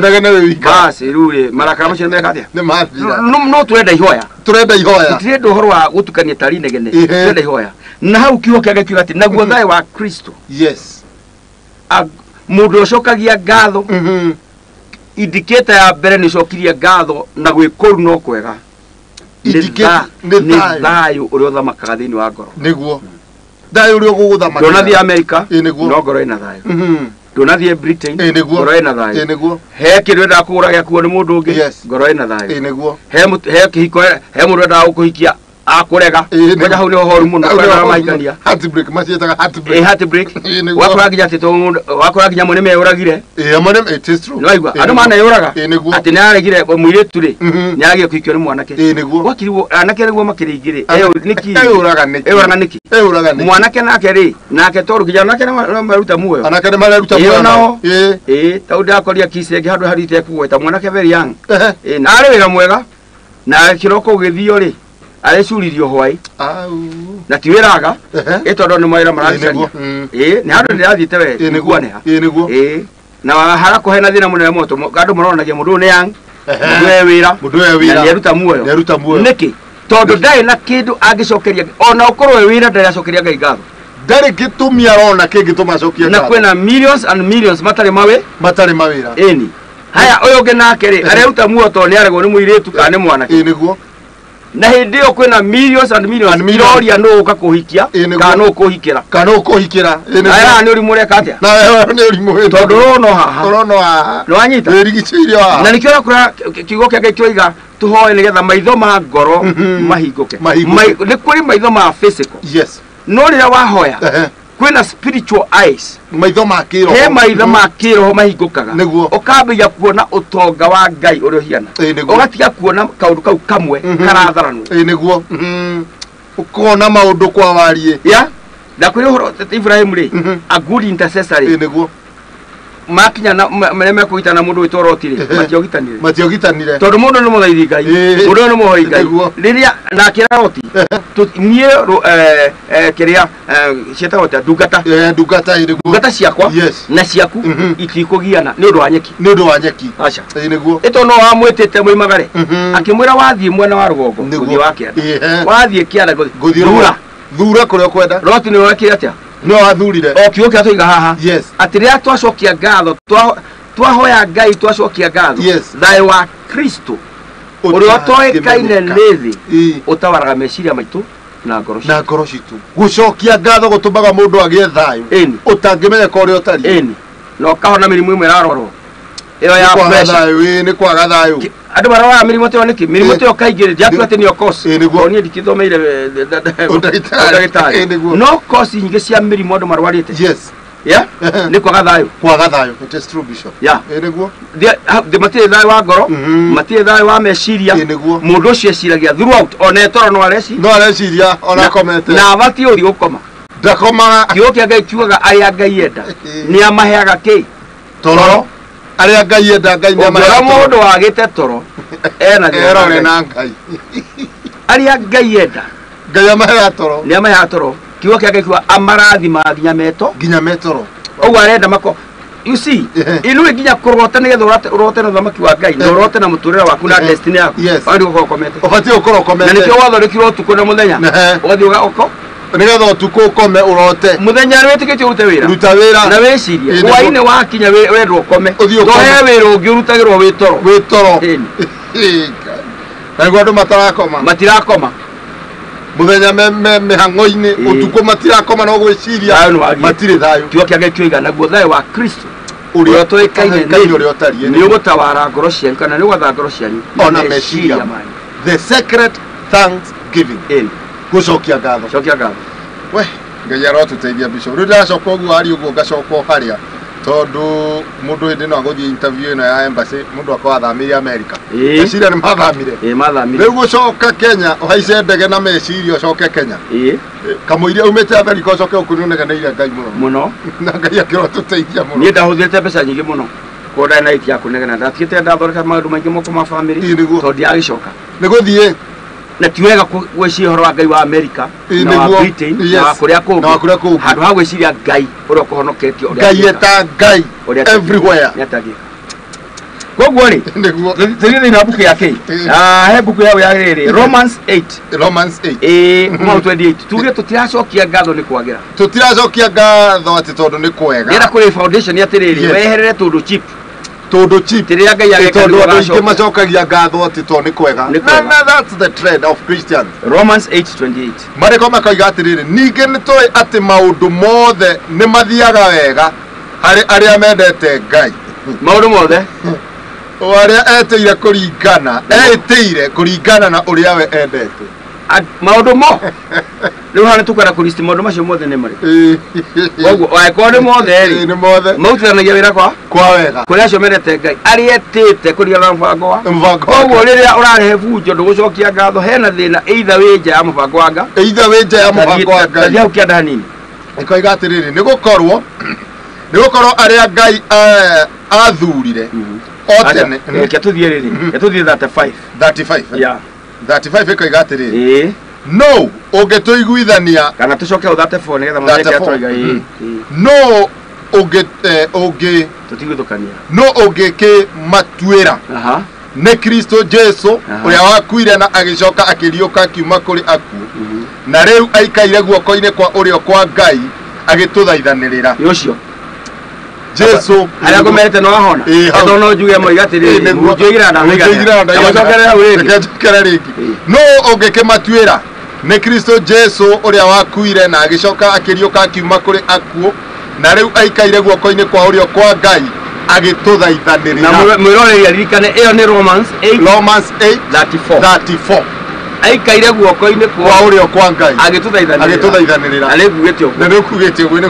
[SPEAKER 11] basi riu ri marakara macio meka atia
[SPEAKER 3] ni mathira
[SPEAKER 11] no turenda ihoya tutirenda uhoro wa gutukania tari negene turenda ihoya na hau kiugo kiaga kiuga ati naguo thai wa Kristo mundu ucokagia ngatho indicator ya mbere ni cokiria ngatho na gwikoru no kwega ni thayu uria uthamakaga thiini wa ngoro
[SPEAKER 3] niguo thayu uria guguthamaka
[SPEAKER 11] ndonathie America no ngoro ina thayu ndonathie Britain ngoro ina thayu he kindu ndakugura gya kuo ni mundu ungi ngoro ina thayu he kihiko he mundu nda gukuhikia akurega ngoja hau ni horu muno kwa maikania
[SPEAKER 3] heartbreak macietaga heartbreak
[SPEAKER 11] heartbreak wakora ginya tito wakora ginya mone meuragire
[SPEAKER 3] mone it is true
[SPEAKER 11] no igwa andu mana yuraga ati ni aregire mwire turi ni aragire kwikio ni mwanake wakiriwo anake riguo makiringire niki eyuraga niki mwanake nake ri nake toru kijana nake maruta muoyo
[SPEAKER 3] anake ni maruta muoyo
[SPEAKER 11] nao tauda akoria kisenge handu harite kuweta mwanake very young na ari wira mwega na kiroko githio ri arecuririo hwai na tiwiraga itondo ni mawira maracaria ni handu ndirathiite we niguaneha na harako hena thina munene moto andu maronagia mundu ni yang mundu wira ni eruta muoyo niki tondu ndai na kindu angicokeria ona ukorwo wira ndaracokeria ngai ngatho
[SPEAKER 3] ndari gitumi arona kingituma acokia
[SPEAKER 11] na kwena millions and millions matari mawira eni haya uyu ungi nake ri areruta muoyo to ni aregwo ni muiritu kana ni mwanake
[SPEAKER 3] niguo
[SPEAKER 11] na hindi yo kwena millions and millions iroria no uka kuhikia kana ukuhikira aya ni uri mureka atia
[SPEAKER 3] na wewe ni uri muhe
[SPEAKER 11] tondu rono haha no anyita
[SPEAKER 3] rigichirio
[SPEAKER 11] na nikira kura kigo kia ngai twiga tuhoe nigetha maitho ma ngoro mahinguke ni kuri maitho ma physical
[SPEAKER 3] yes
[SPEAKER 11] no rira wahoya kwena spiritual eyes
[SPEAKER 3] maitho ma kiroho
[SPEAKER 11] he maitho ma kiroho mahingukaga ukambia kuona utonga wa ngai uri hiana ugatiga kuona kaundu kau kamwe karatharanu
[SPEAKER 3] niguo ukona maundu kwa warie
[SPEAKER 11] ya na kuri horo Ibrahim ri a good intercessor
[SPEAKER 3] niguo
[SPEAKER 11] makinya na meneme kuita na mundu witorotire
[SPEAKER 3] matiogitanire
[SPEAKER 11] tondu mundu ni muthaithi ngai mundu ni muhoi ngai riria na kiraroti nie kiria cietagota ndungata ciakwa na ciaku itikugiana ni undu wa nyeki acha
[SPEAKER 3] niguo
[SPEAKER 11] ito no amwitite muimagare akimwira wathie mwena wa rugongo guthie wa kianda wathie kianda guthie
[SPEAKER 3] thura kuria kwenda
[SPEAKER 11] roti ni wekire atia
[SPEAKER 3] no athurire
[SPEAKER 11] o kiuke atoiga haha
[SPEAKER 3] yes
[SPEAKER 11] atiria twacokia ngatho twahoya ngai twacokia ngatho thayo wa Kristo uria toekaine nithi utawaraga meciria maitu na ngoro
[SPEAKER 3] citu gucokia ngatho gutumaga mundu agie thayo utangimenyeka uria utari
[SPEAKER 11] no kahona mirimu imwe rarorwo iyo ya
[SPEAKER 3] pressure ni kwaga thayo
[SPEAKER 11] andu marwa mirimu tyo niki mirimu tyo kaigire jatu ati ni okos oni ndikithomeire ndagitari no cause nyingi cia mirimu andu marwarite
[SPEAKER 3] yes
[SPEAKER 11] ya ni kwaga thayo
[SPEAKER 3] it is true bishop
[SPEAKER 11] ya
[SPEAKER 3] niguo
[SPEAKER 11] de matire thayo wa ngoro matire thayo wa meciria mundu ucio eciragia throughout ona etoro no
[SPEAKER 3] areciria ona komete
[SPEAKER 11] na abati uri ukoma
[SPEAKER 3] ndakoma
[SPEAKER 11] kiukia ngai kiugaga aya ngai enda ni amaheaga ki
[SPEAKER 3] toro aria ngai enda ngai ni
[SPEAKER 11] amaheaga mundu wagite toro ena
[SPEAKER 3] erore na ngai
[SPEAKER 11] aria ngai enda
[SPEAKER 3] ngai amaheaga toro
[SPEAKER 11] ni amaheaga toro kiukia ngai kiuga amarathima ginya metoro o arenda mako you see inu nginya kurota nigetha urote na thamaki wa ngai na urote na muturira waku na destiny yaku bali ukokomete
[SPEAKER 3] ubati ukokomete
[SPEAKER 11] na nikyo wathorikirwo tuko na muthenya ugathi ugako
[SPEAKER 3] nigetha utuko ukome urote
[SPEAKER 11] muthenya rwetikitie ruta wira na wecirie waine wakinya wendwo ukome ndohe wira ungiurutagirwo
[SPEAKER 3] witoro na gwandu matirakoma muthenya mihango-ini utuko matirakoma no gwiciria matire thayo
[SPEAKER 11] kiukia ngai kioiga naguo thayo wa Kristo uria toekaine ni ugutawara ngoro cianyu kana ni gwatha ngoro cianyu
[SPEAKER 3] ona meciria manyu the secret thanksgiving gucokia ngatho we ngai arotuteithia bishop riu ndacoka uguo ari uguo ngacoka haria tondu mundu indi no aguthie interview ino ya embassy mundu akawathamire America meciria ni mathamire riu gucoka Kenya uhaice ndege na meciria ucoke Kenya kamuiria umete America ucoke ukuninegeneire ngai
[SPEAKER 11] muno
[SPEAKER 3] na ngai akirotuteithia muno
[SPEAKER 11] ni ndahuthite mbeca nyingi muno koda na itia kunegena ndathikite ndathoreka maundu maingi moko ma family tondu ndiagicoka
[SPEAKER 3] ni guthie
[SPEAKER 11] na tiwega gwiciria horo wa ngai wa America na wa Britain na wa kuria kungi handu ha gwiciria ngai uria kuhonoketio
[SPEAKER 3] ngai eta ngai everywhere
[SPEAKER 11] nyatagika koguo ri thiri na buku yake he buku yao ya riri Romans 8 kuma 28 tuge tutiracokia ngatho ni kwagira
[SPEAKER 3] tutiracokia ngatho ati tondu ni kwega
[SPEAKER 11] ngira kuri foundation ya tiriri weherere tundu cheap
[SPEAKER 3] tiria ngai ageka macokagia ngatho ati to ni kwega na that's the trend of Christians
[SPEAKER 11] Romans 8:28
[SPEAKER 3] mariko makoiga atiriri ninge ni toi ati maundu mothe ni mathiaga wega hari aria mendete ngai
[SPEAKER 11] maundu mothe
[SPEAKER 3] aria eteire kuringana na uria we endete
[SPEAKER 11] maundu mo riu hana tukara ku list maundu macio mothe ne mari koguo waiko ni mothe ri
[SPEAKER 3] ni mothe
[SPEAKER 11] mautithanagia wira kwa
[SPEAKER 3] wega
[SPEAKER 11] kuria acio menete Ngai arietite kuria mbango wa koguo riria urarehe bunjo ndugucokia ngatho hena thina either wi nja ya mubango wa Ngai
[SPEAKER 3] either wi nja ya mubango wa Ngai
[SPEAKER 11] ndia ukianda hanini
[SPEAKER 3] ikoiga atiriri ni gukorwo aria Ngai athurire otene
[SPEAKER 11] ke tuthie riri ke tuthie 35
[SPEAKER 3] yeah 35 ikoiga atiriri no ungetuiguithania
[SPEAKER 11] kana tucoke au 34 nigetha mwaneke atoiga
[SPEAKER 3] no
[SPEAKER 11] tutigithukania
[SPEAKER 3] no ungeke matuira ne Kristo Jesu uria wakuire na agicoka akiriuka kiuma kuri aku na riu aikaire guoko-ini kwa urio kwa Ngai agituthaithanirira
[SPEAKER 11] yocio
[SPEAKER 3] Jesu
[SPEAKER 11] aria gomerete no ahona ndo no njuge mo igatiri mujogira na
[SPEAKER 3] mwiga no ungeke matuira ne Kristo Jesu uria wakuire na agicoka akiriuka kiuma kuri aku na riu aikaire guoko-ini kwa urio kwa Ngai agituthaithanirira
[SPEAKER 11] na mwiroreri aririkane iyo ni Romans
[SPEAKER 3] 8:34
[SPEAKER 11] aikaire guoko-ini
[SPEAKER 3] kwa urio kwa Ngai
[SPEAKER 11] agituthaithanirira na nigugite uguo
[SPEAKER 3] na nigugite uguo
[SPEAKER 11] na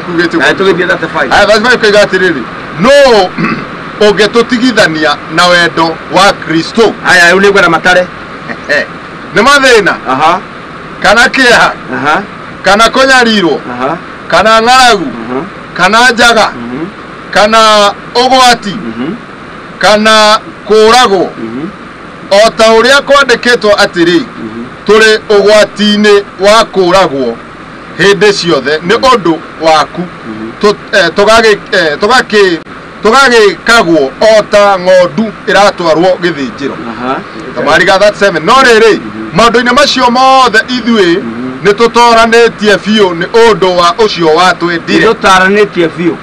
[SPEAKER 11] tugithie 35
[SPEAKER 3] aya lazima ikoiga atiriri no ungetutigithania na wendo wa Kristo
[SPEAKER 11] aya riu nigwera matare
[SPEAKER 3] ni mathina kana kieha kana kunyarirwo kana ng'aragu kana njaga kana ugwati kana kuragwo o ta uria kwandikitwo atiri turi ugwati-ini wa kuragwo hindi ciothe ni undu waku tugagikagwo o ta ng'ondu iratwarwo githinjiro tamariga 37 no riri maundu-ini macio mothe ithui ni tutoranitie biu ni undu wa ucio watwendire ni tutoranitie biu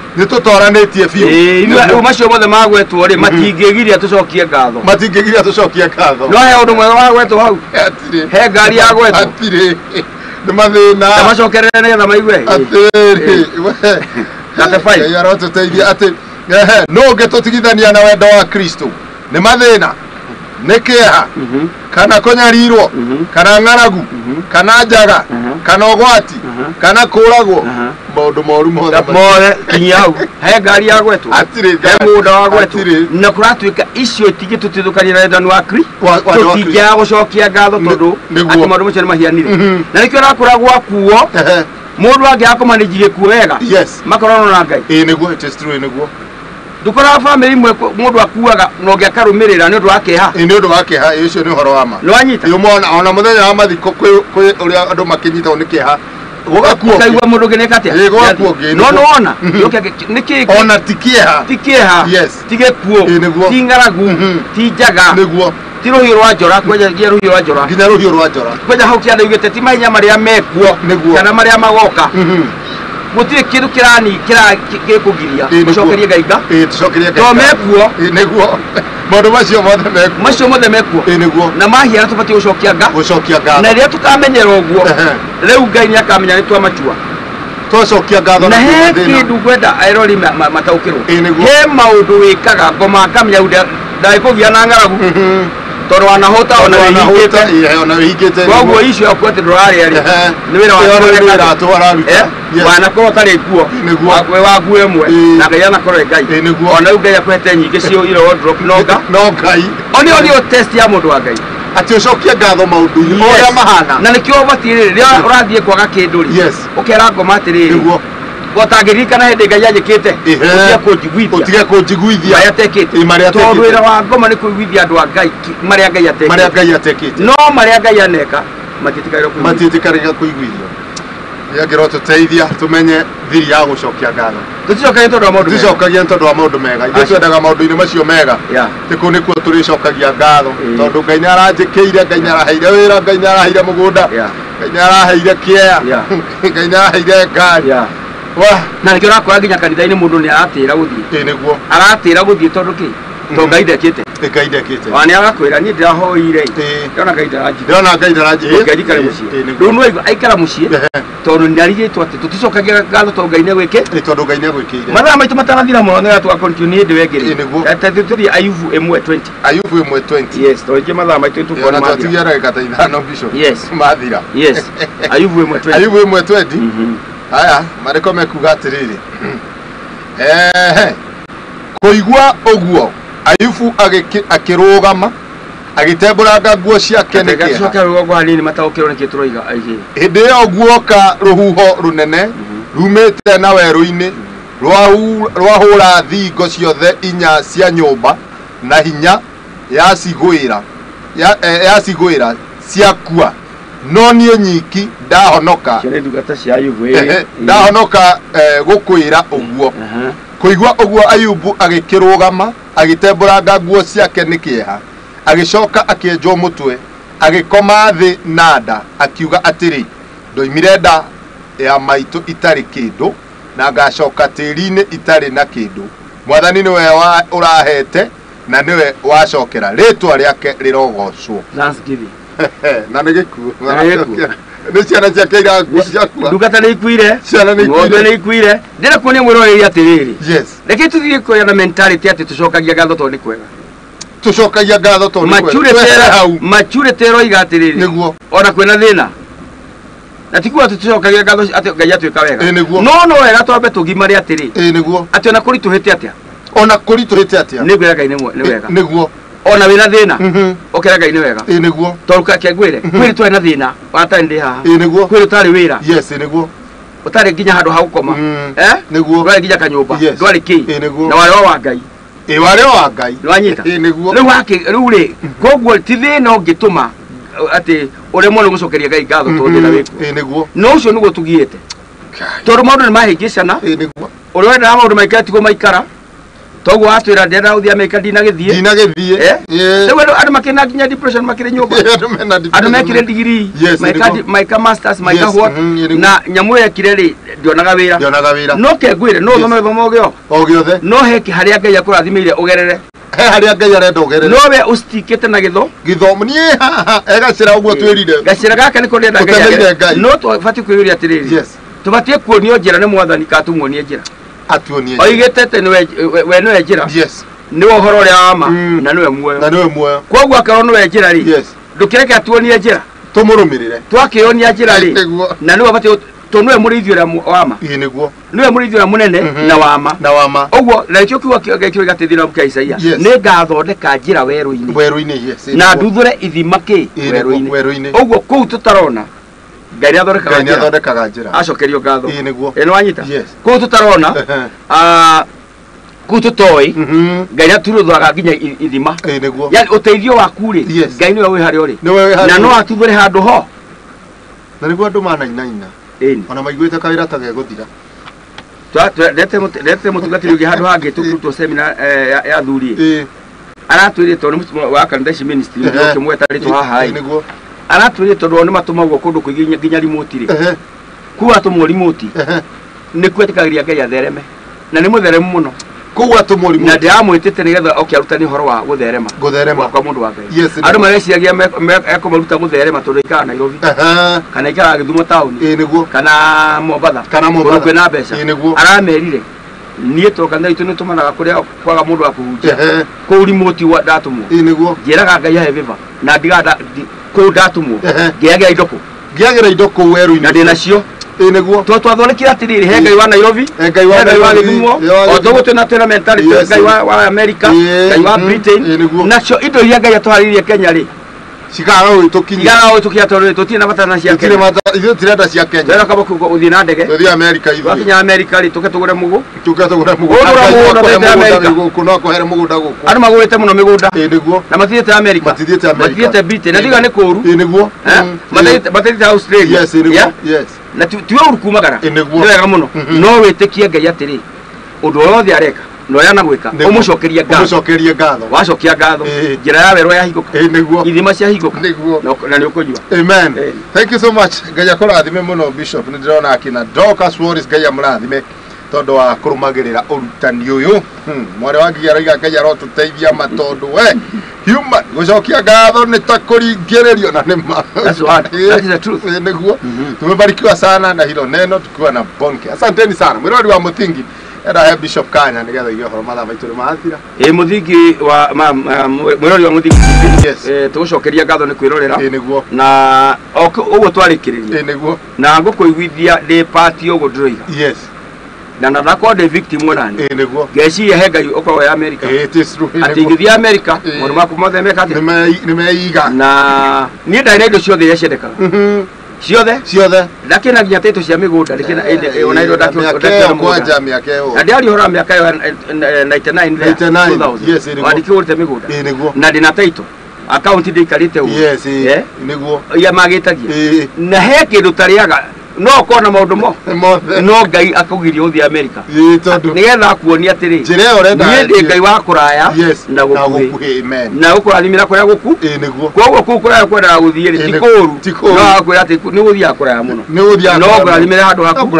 [SPEAKER 11] ithui macio mothe magwetwo ri matingigiria tucokie ngatho
[SPEAKER 3] no
[SPEAKER 11] he undu mwega wagwetwo hau he ngari ya gwetwo
[SPEAKER 3] atiri ni mathina
[SPEAKER 11] tamacokerere nigetha maigue
[SPEAKER 3] atiri yarotuteithia ati no ungetutigithania na wendo wa Kristo ni mathina ni kieha kana kunyarirwo kana ng'aragu kana njaga kana ugwati kana kuragwo maundu moru mothe
[SPEAKER 11] kinya hau he ngari ya gwetwo he munda wa gwetwo na kuratuika icio itingi tutithukania na wendani wa Kristo tutingiaga gucokia ngatho tondu ati maundu macio ni mahianire na nikio rakuragwo akuo mundu angiakomaniji gikuo wega makorano na Ngai
[SPEAKER 3] niguo it is true niguo
[SPEAKER 11] dukora family mwe mundu akuaga no ngiakarumirira ni undu wa keha
[SPEAKER 3] ni undu wa keha icio ni horo wa ma
[SPEAKER 11] no anyita
[SPEAKER 3] yo mona ona muthenya wa mathiko kwi uria andu makinyita ni keha
[SPEAKER 11] gogakuo kaigwa mundu ngeneka atia no ona niki
[SPEAKER 3] ona tikieha yes
[SPEAKER 11] tigekuo tingaragu tijaga
[SPEAKER 3] niguo
[SPEAKER 11] ti ruhiu rwa njora kweja gia ruhiu rwa njora
[SPEAKER 3] nginya ruhiu rwa njora
[SPEAKER 11] kweja hau kianda igete ti mahinya maria mekuo kana maria magoka gutire kindu kirani kikugiria gucokerie Ngai
[SPEAKER 3] tucokerie
[SPEAKER 11] Ngai to mekuo
[SPEAKER 3] niguo maundu macio mothe mekuo
[SPEAKER 11] niguo na mahiara tubati gucokia ngatho na ria tukamenyera uguo riu Ngai ni akamenya ni twamachua
[SPEAKER 3] twacokia ngatho
[SPEAKER 11] na he kindu gwenda airori mataukirwo he maundu wikaga ngoma akamenya ndaikuvia na ng'aragu tondu wanahota
[SPEAKER 3] ona wihingite
[SPEAKER 11] koguo icio yaku ati ndurari ari ni wira wanakorwo utari kuo we waku emwe na Ngai anakorwo Ngai ona Ngai akwete nyingi cio iro wardrobe no
[SPEAKER 3] Ngai
[SPEAKER 11] oni test ya mundu wa Ngai
[SPEAKER 3] ati ucokia ngatho maundu-ini oria mahana
[SPEAKER 11] na nikio batiri ria urathie kwaga kindu ri ukera ngoma atiri gotangirikana hindi Ngai ajikite
[SPEAKER 3] utige kunjiguithia
[SPEAKER 11] maria atekite tondu wira wa ngoma ni kuiguithia andu a Ngai maria Ngai atekite no maria Ngai aneka
[SPEAKER 3] matitikaira kuiguithio yagiro tuteithia tumenye thiri ya gucokia ngatho
[SPEAKER 11] tuticokagia
[SPEAKER 3] tondu wa maundu mega ithu twendaga maundu-ini macio mega tiku nikuo turicokagia ngatho tondu Ngai niaranjikiire Ngai niaraheire wira Ngai niaraheire mugunda Ngai niaraheire kiea Ngai niaraheire ngari
[SPEAKER 11] na nikio rakora nginya kanitha-ini mundu ni aratira guthie
[SPEAKER 3] niguo
[SPEAKER 11] aratira guthie tondu ki tondu Ngai ndekite
[SPEAKER 3] ekaide kite
[SPEAKER 11] wani agakwira ni ndahoire ndona
[SPEAKER 3] ngaidaraji
[SPEAKER 11] ngari mucie rundu aikara mucie tondu ndarigitwo ati tuticokagira ngatho tondu Ngai negwike
[SPEAKER 3] tondu Ngai negwikire
[SPEAKER 11] mathaa maitu matarathira muno nä twa continue ndi wegere tuthi Ayubu 1:20
[SPEAKER 3] Ayubu 1:20
[SPEAKER 11] yes tondu mathaa maitu tukona
[SPEAKER 3] mathira na gata ithano bishop
[SPEAKER 11] yes
[SPEAKER 3] mathira
[SPEAKER 11] yes Ayubu 1:20
[SPEAKER 3] Ayubu 1:20 haya mareko mekuga atiriri kuigua oguo Ayubu akirugama agitembũranga nguo ciake nĩ kĩeha
[SPEAKER 11] coka rũgongo hanini mataũkĩrwo nĩkĩ tũroiga aigĩ
[SPEAKER 3] hĩndĩ ĩyo guoka rũhuho rũnene rumĩte na werũ-inĩ rwahũra thingo ciothe inya cia nyũmba na hinya yacigwĩra ciakua no niĩ nyiki ndahonoka gũkwĩra ũguo kuigua ũguo Ayubu agĩkĩrũgama agitembũranga nguo ciake nĩ kĩeha agicoka akĩenjwo mũtwe agĩkoma thĩ na nda akiuga atĩrĩ ndoimire nda ya maitũ itarĩ kĩndũ na ngacoka tĩri-inĩ itarĩ na kĩndũ mwathani nĩwe ũrahete na nĩwe wacokera rĩtwa rĩake rĩrogocwo na nĩ gĩkuũ nĩ ciana ciake irakuua
[SPEAKER 11] ndungata nĩ ikuire ng'ombe nĩ ikuire ndĩra kuonia mwĩroreri atĩrĩrĩ reke tũthiĩ kuoya na mentality atĩ tũcokagia ngatho tondũ nĩ kwega
[SPEAKER 3] tucokagia ngatho tondu
[SPEAKER 11] machure tero igatiriri niguo ona kwena thina na tikuwa tucokagia ngatho ati Ngai atwika wega no wega twambe tugimari atiri
[SPEAKER 3] niguo
[SPEAKER 11] ati ona kuri tuhite atia ni gwira Ngai ni wega
[SPEAKER 3] niguo
[SPEAKER 11] ona wina thina okera Ngai ni wega
[SPEAKER 3] niguo
[SPEAKER 11] toruka kegwire kwiri twena thina wata ndi haha
[SPEAKER 3] niguo
[SPEAKER 11] kwiri utari wira
[SPEAKER 3] yes niguo
[SPEAKER 11] utari nginya handu ha gukoma
[SPEAKER 3] niguo
[SPEAKER 11] ndwari nginya kanyumba ndwari ki
[SPEAKER 3] na
[SPEAKER 11] wale wa Ngai
[SPEAKER 3] wale wa Ngai
[SPEAKER 11] nwanyita
[SPEAKER 3] niguo
[SPEAKER 11] riu hake riu ri koguo ti thina ungituma ati uremwo ni gucokeria Ngai ngatho tondu na wiku
[SPEAKER 3] niguo
[SPEAKER 11] no ucio niguo tugiete tondu maundu ni mahingicana
[SPEAKER 3] niguo
[SPEAKER 11] urenda maundu maikati go maikara toguo atwira ndenda uthia Amerika ndinagithie riu andu makina nginya depression makire nyumba andu mekire degree maika masters maika what na nyamu yekire ri ndionaga wira no kengwire no thome thomo ogio no heki haria Ngai akurathimire ugerere
[SPEAKER 3] haria Ngai arenda ugerere
[SPEAKER 11] no we ustikite na
[SPEAKER 3] githomo nie egacira uguo twirire
[SPEAKER 11] gacira gaka niko ndenda Ngai no twati kwiyuria atiriri tubatie kuonio njira ni mwathani katumuonie njira
[SPEAKER 3] atuonie
[SPEAKER 11] oigetete we no njira ni wohoro ria wama na niwe muoyo koguo akaro no njira ri ndukireke atuonie njira
[SPEAKER 3] tumurumirire
[SPEAKER 11] twakionia njira ri na niwe batie tonwe murithio ria wama
[SPEAKER 3] niguo
[SPEAKER 11] niwe murithio ria munene na wama oguo na ikio kiwa gakio gatithira muka Isaia ni ngathondeka njira weru-ini na nduthure ithima ki weru-ini oguo kuu tutarona Ngai athondekaga njira acokerio ngatho eno wanyita kuu tutarona kuu tutoi Ngai aturuthaga nginya ithima yani uteithio waku ri Ngai niwe wi haria uri na no atuthure handu ho
[SPEAKER 3] na niguo andu manainaina ona maiguite kawira ta geguthira
[SPEAKER 11] rete mutungatiri ugi handu hangi tukurutwo seminar ya thuri aratwire tondu wa kandaci ministry ndio kimweta rito haha aratwire tondu ni matumagwo kundu kuiginya nginya remote ri kuwa tumwo remote ni kwetikagiria Ngai athereme na ni mutheremu muno
[SPEAKER 3] kuwa tumwo remote
[SPEAKER 11] na ndiamwitite nigetha okiarutani horo wa gutherema kwa mundu wa Ngai andu mareciagia ekumaruta gutherema tondu ikara Nairobi kana ikara Githumo town kana Mombasa kundu kwina mbeca aramerire nie to kana itu nitumanaga kuria kwaga mundu wa kuhunjia ku remote wa datumwo njiraga Ngai ahe viva na ndiga ku datumwo ngiagira indo ku weru-ini na ndinacio niguo twathondekire atiriri he Ngai wa Nairobi Ngai wa Githumo o togo twina mentality Ngai wa America Ngai wa Britain nacio indo iria Ngai atwaririe Kenya ri
[SPEAKER 3] cikaga
[SPEAKER 11] gwitukia tondu tutina batana cia Kenya
[SPEAKER 3] ithuĩ tirenda cia Kenya
[SPEAKER 11] wera kaba uthii na ndege
[SPEAKER 3] tuthii America ithuĩ
[SPEAKER 11] wakinya America ri tuke tugure mugu
[SPEAKER 3] kuno kuhere mugunda guku
[SPEAKER 11] andu magurite muno migunda
[SPEAKER 3] niguo
[SPEAKER 11] na mathiete America mathiete Britain na diga ni kuru
[SPEAKER 3] niguo
[SPEAKER 11] mathiete Australia na tiwe urukumagara ni wega muno no witikie Ngai atiri undu wothe areka no yana gwika umucokeria ngatho wacokia ngatho njira ya werwa ya higuka ithima cia higuka na ni ukujua
[SPEAKER 3] amen thank you so much Ngai akurathime muno bishop ni ndirona akina Dorcas Wallace Ngai amurathime tondu wa kurumagirira urutani uyu mware wangi araiga Ngai arotuteithia matondu we human gucokia ngatho ni ta kuringiririo na nima.
[SPEAKER 11] That's what. That is the truth.
[SPEAKER 3] Niguo tumebarikiwa sana na hilo neno tukiwa na Bonke. Asanteni sana mwirori wa Muthingi era Bishop Kanya nigetha igwe horo matha maitu mathira
[SPEAKER 11] Muthingi wa mwirori wa Muthingi tugucokeria ngatho ni kwirorera
[SPEAKER 3] niguo
[SPEAKER 11] na uguo twarikiriria
[SPEAKER 3] niguo
[SPEAKER 11] na ngukuiguithia ndi party uguo ndiroiga
[SPEAKER 3] yes
[SPEAKER 11] na nathako de victim onani
[SPEAKER 3] niguo
[SPEAKER 11] geci ya Ngai ukorwo ya America
[SPEAKER 3] it is true
[SPEAKER 11] atingithia America mwana maku mothe meka ati
[SPEAKER 3] nimeiga
[SPEAKER 11] na ni ndai na indo ciothe ya ciendeka ciothe lakini nginya teto cia migunda likina ona indo ndakio
[SPEAKER 3] kwanja miaka yo
[SPEAKER 11] na ndiari hora miaka yo 99
[SPEAKER 3] yes
[SPEAKER 11] wadiki urite migunda na ndina teto account ndikarite
[SPEAKER 3] yes niguo
[SPEAKER 11] ya magitagia na he kindu tariaga no kona maundu mo no Ngai akugiria uthi America nigetha kuonia atiri
[SPEAKER 3] njire urenda
[SPEAKER 11] ni Ngai wa kuraya na gukuhi na ukurathimira kuria guku koguo ku kuraya kwenda guthie tikuru no akwira ati ni guthia kuraya muno no ukurathimira handu haku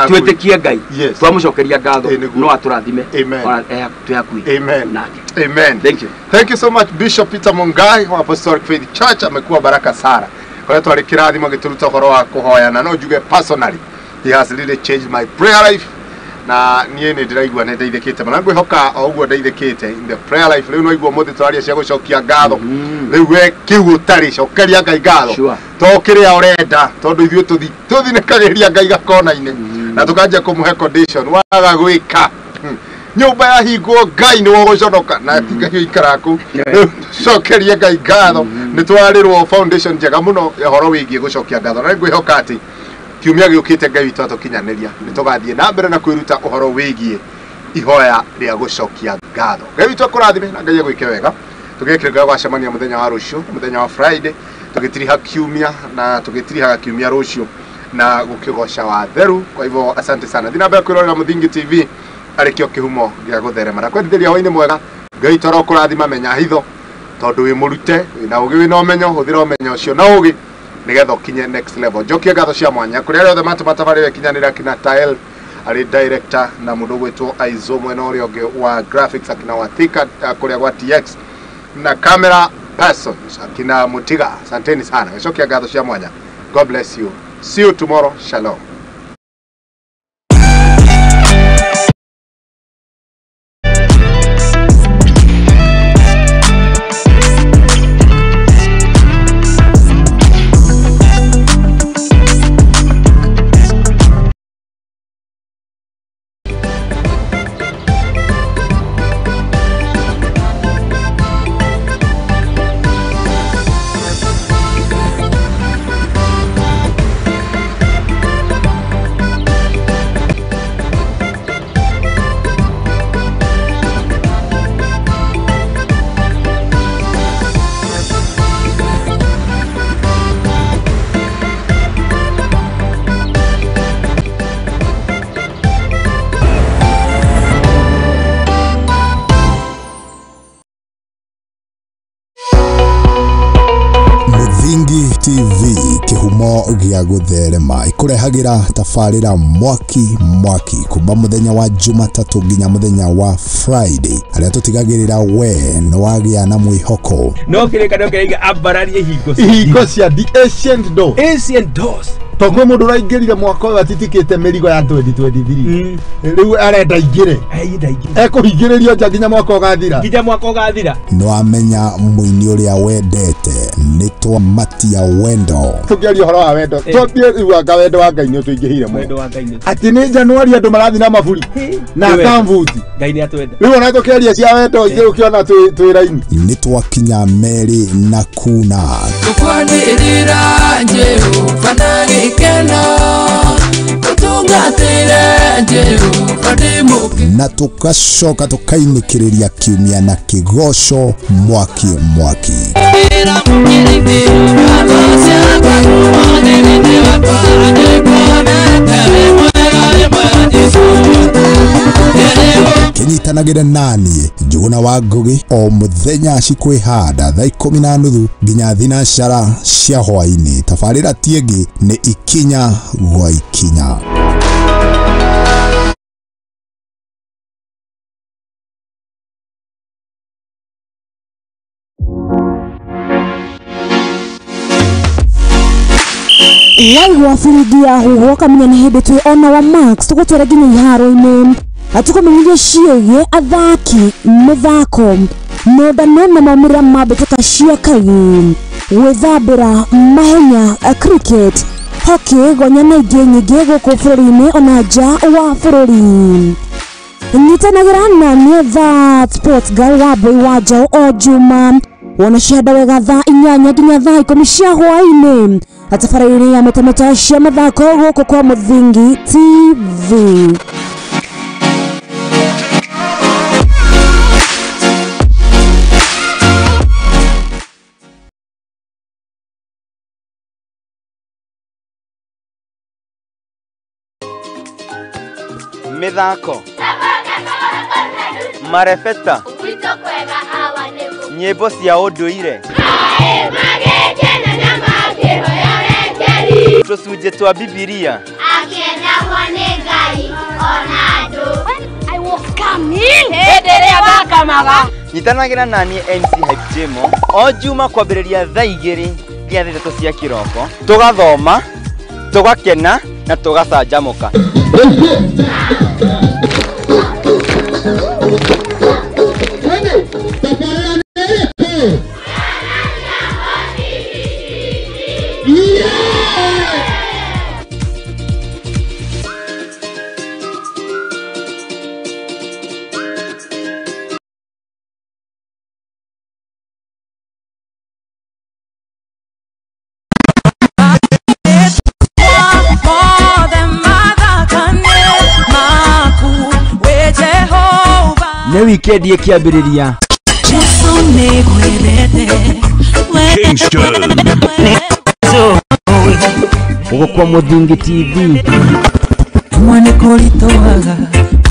[SPEAKER 11] twitikie Ngai twamucokeria ngatho no aturathime tuyakui
[SPEAKER 3] amen thank you so much Bishop Peter Mungai wa Apostolic Faith Church amekuwa baraka sana kwa twari kirathimo gituruta horo wa kuhoya na no juge personally he has really changed my prayer life na nie ni ndiraigua ne ndeithikite mana ngwihoka oguo ndeithikite in the prayer life riu no igua muthi twaria cia gucokia ngatho riu we kiu tari cokeria Ngai ngatho to kiria urenda tondu ithuĩ tuthinikagiria Ngai gakona-ini na tukanja kumuhe condition waga gwika nyumba ya hingo Ngai ni woguconoka na tiga ikaraku cokeria Ngai ngatho ni twarirwo foundation njega muno ya horo wigie gucokia ngatho na ngwihoka ati kiumia giukite Ngai witu atukinyanĩria ni tugathie na mbere na kwiruta uhoro wigie ihoya ria gucokia ngatho. Ngai witu akurathime na Ngai agwike wega tugekirĩga gwacemania muthenya wa rucio muthenya wa Friday tugitiriha kiumia na tugitiriha kiumia rucio na gukigoca wa theru. Kwa hivyo asante sana thina mbere kwirorera Muthingi TV arikio kihumo gia gutherema na kwendithĩria hwainĩ mwega. Ngai toro kurathima menya hitho tondu wi murute na ugi wina umenyo huthira umenyo ucio na ugi nigetha ukinye next level. Jokia ngatho cia mwanya kuri aria othe matubatabarire kinyanira kina Tael ari director na mundu gwetwo Aizo mwena uria ungi wa graphics akina wa Thika kuria gwa TX na camera person akina Mutiga. Asanteni sana. Jokia ngatho cia mwanya. God bless you. See you tomorrow. Shalom. TV kihumo gia gutherema ikurehagira tafarira mwaki kuma muthenya wa Jumatatu nginya muthenya wa Friday aria tutigagirira we no wagia na mwihoko
[SPEAKER 12] no kirekano kaiga abararie
[SPEAKER 3] hingo cia the ancient doors togwe mundu raingirire mwaka wa titikite merigo ya 2023 riu arenda ingire ekuhingiririo nja nginya mwaka ugathira no amenya muini uria wendete ni twamatia wendo tukiaria horo wa wendo twambie iwanga wendo wa Ngai ni tuingihire mu ati ni Januari andu marathi na maburi na kamvuti
[SPEAKER 12] Ngai ni atwenda
[SPEAKER 3] riu ona tukiaria cia wendo ingi ukiona twi raini
[SPEAKER 10] ni twakinya Meri na Kuna
[SPEAKER 1] tukwanirira njeru fanagi kena kutungatire njeru fadimu
[SPEAKER 10] na tukacoka tukainikiriria kiumia na kigosho mwaki kinyitanagire nani Njuguna wa Ngugi o muthenya cikwihanda thaa 10:30 nginya thinacara cia hwaini. Tabarira tiengi ni ikinya gwa ikinya.
[SPEAKER 13] waigua biridia huho kamenya nĩ hĩndĩ twĩ ona wa Max tũgũtwara nginya iharo-inĩ atũkũmenyithia ciĩgiĩ athaki mĩthako nondano na maumĩrĩra ma mbĩtĩka cia kagi gwĩthambĩra mahenya cricket hockey gonya na ingĩ nyingĩ gũkũ bũrũri-inĩ ona nja wa bũrũri. Nyitanagĩra na niĩ That Sports Girl wa Boy wa Njaũ o Juma wona cianda wega thaa 8 nginya thaa 10 cia hwaĩ-inĩ atabarĩire ya metameta cia mathako gũkũ kwa Mũthingi TV.
[SPEAKER 14] Mithako marebeta nyĩmbo cia ũndũire tũcunjĩ twa Bibilia
[SPEAKER 15] akĩendagwo nĩ Ngai ona andũ. I was coming hĩndĩ ĩrĩa bakamaga.
[SPEAKER 14] Nyitanagĩra na niĩ MC Hype Jemo o Juma kwambĩrĩria thaa 2 nginya 3 cia kĩroko tũgathoma tũgakena na tũgacanjamũka.
[SPEAKER 10] Nĩ weekend ĩkĩambĩrĩria
[SPEAKER 16] Kingston
[SPEAKER 10] gũkũ Mũthingi TV
[SPEAKER 2] mwane kũritũhaga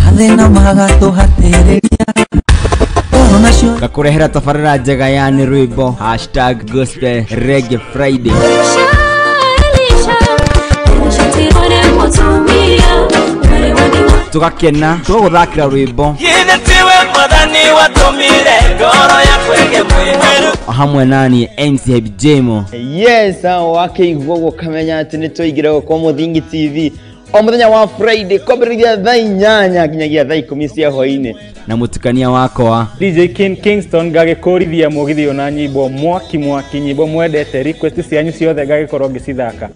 [SPEAKER 2] athĩna magatũhatĩrĩria
[SPEAKER 10] gakũrehera tabarĩra njega ya nĩ rwĩmbo #Gospel Reggae Friday tugakena tũgũthakĩra rwĩmbo hamwe nani MC Hype Jemo.
[SPEAKER 14] Yes, wakĩigua gũkamenya atĩ nĩ tũingĩre gũkũ Mũthingi TV o mũthenya wa Friday kwambĩrĩria thaa 8 nginyagia thaa 10 cia hwaĩ-inĩ
[SPEAKER 10] na mũtukania wakwa
[SPEAKER 17] DJ Kingston gagĩkũrithia mũgithi ona nyimbo mwaki nyimbo mwendete request cianyu ciothe gagĩkorwo ngĩcithaka.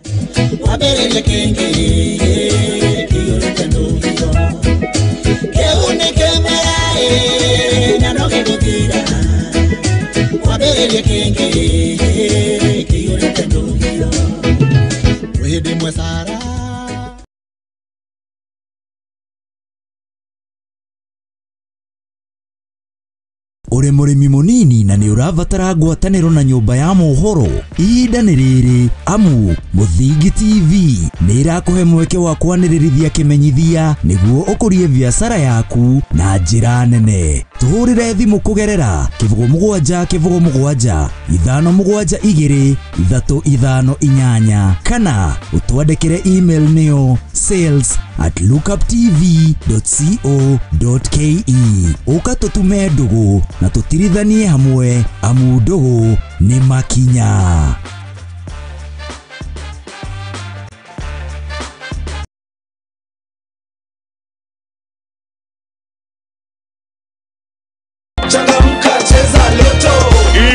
[SPEAKER 10] Uri mũrĩmi mũnini na nĩ ũrabatara ngwatanĩro na nyũmba ya mohoro ihinda nĩ rĩrĩ amu Mũthingi TV nĩ irakũhe mweke wa kwanĩrĩrithia kĩmenyithia nĩguo ũkũrie biacara yaku na njĩra nene. Tũhũrĩre thimũ kũgerera 0777 572 358 kana ũtwandĩkĩre email nĩyo sales@lookuptv.co.ke. Ũka tũtume ndũgũ na tũtirithanie hamwe amu ndũgũ nĩ makinya.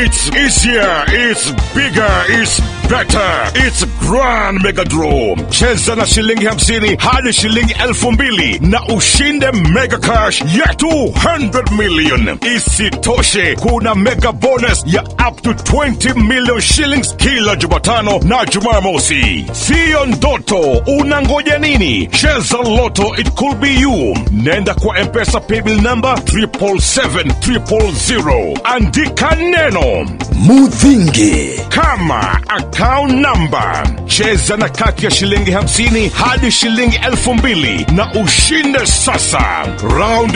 [SPEAKER 16] It's easier, it's bigger, it's better, it's Grand Mega Draw. Cheza na shilingi 50 hadi shilingi 2,000 na ushinde mega cash ya 200 million. Isitoshe, kuna mega bonus ya up to 20 million shillings kila Jumatano na Jumamosi. Sio ndoto, unangoja nini? Cheza Lotto, it could be you. Nenda kwa M-Pesa paybill number 777-000. Andika neno Muthingi kama account number. Cheza na kati ya shilingi 50 hadi shilingi 2,000 na ushinde sasa. Round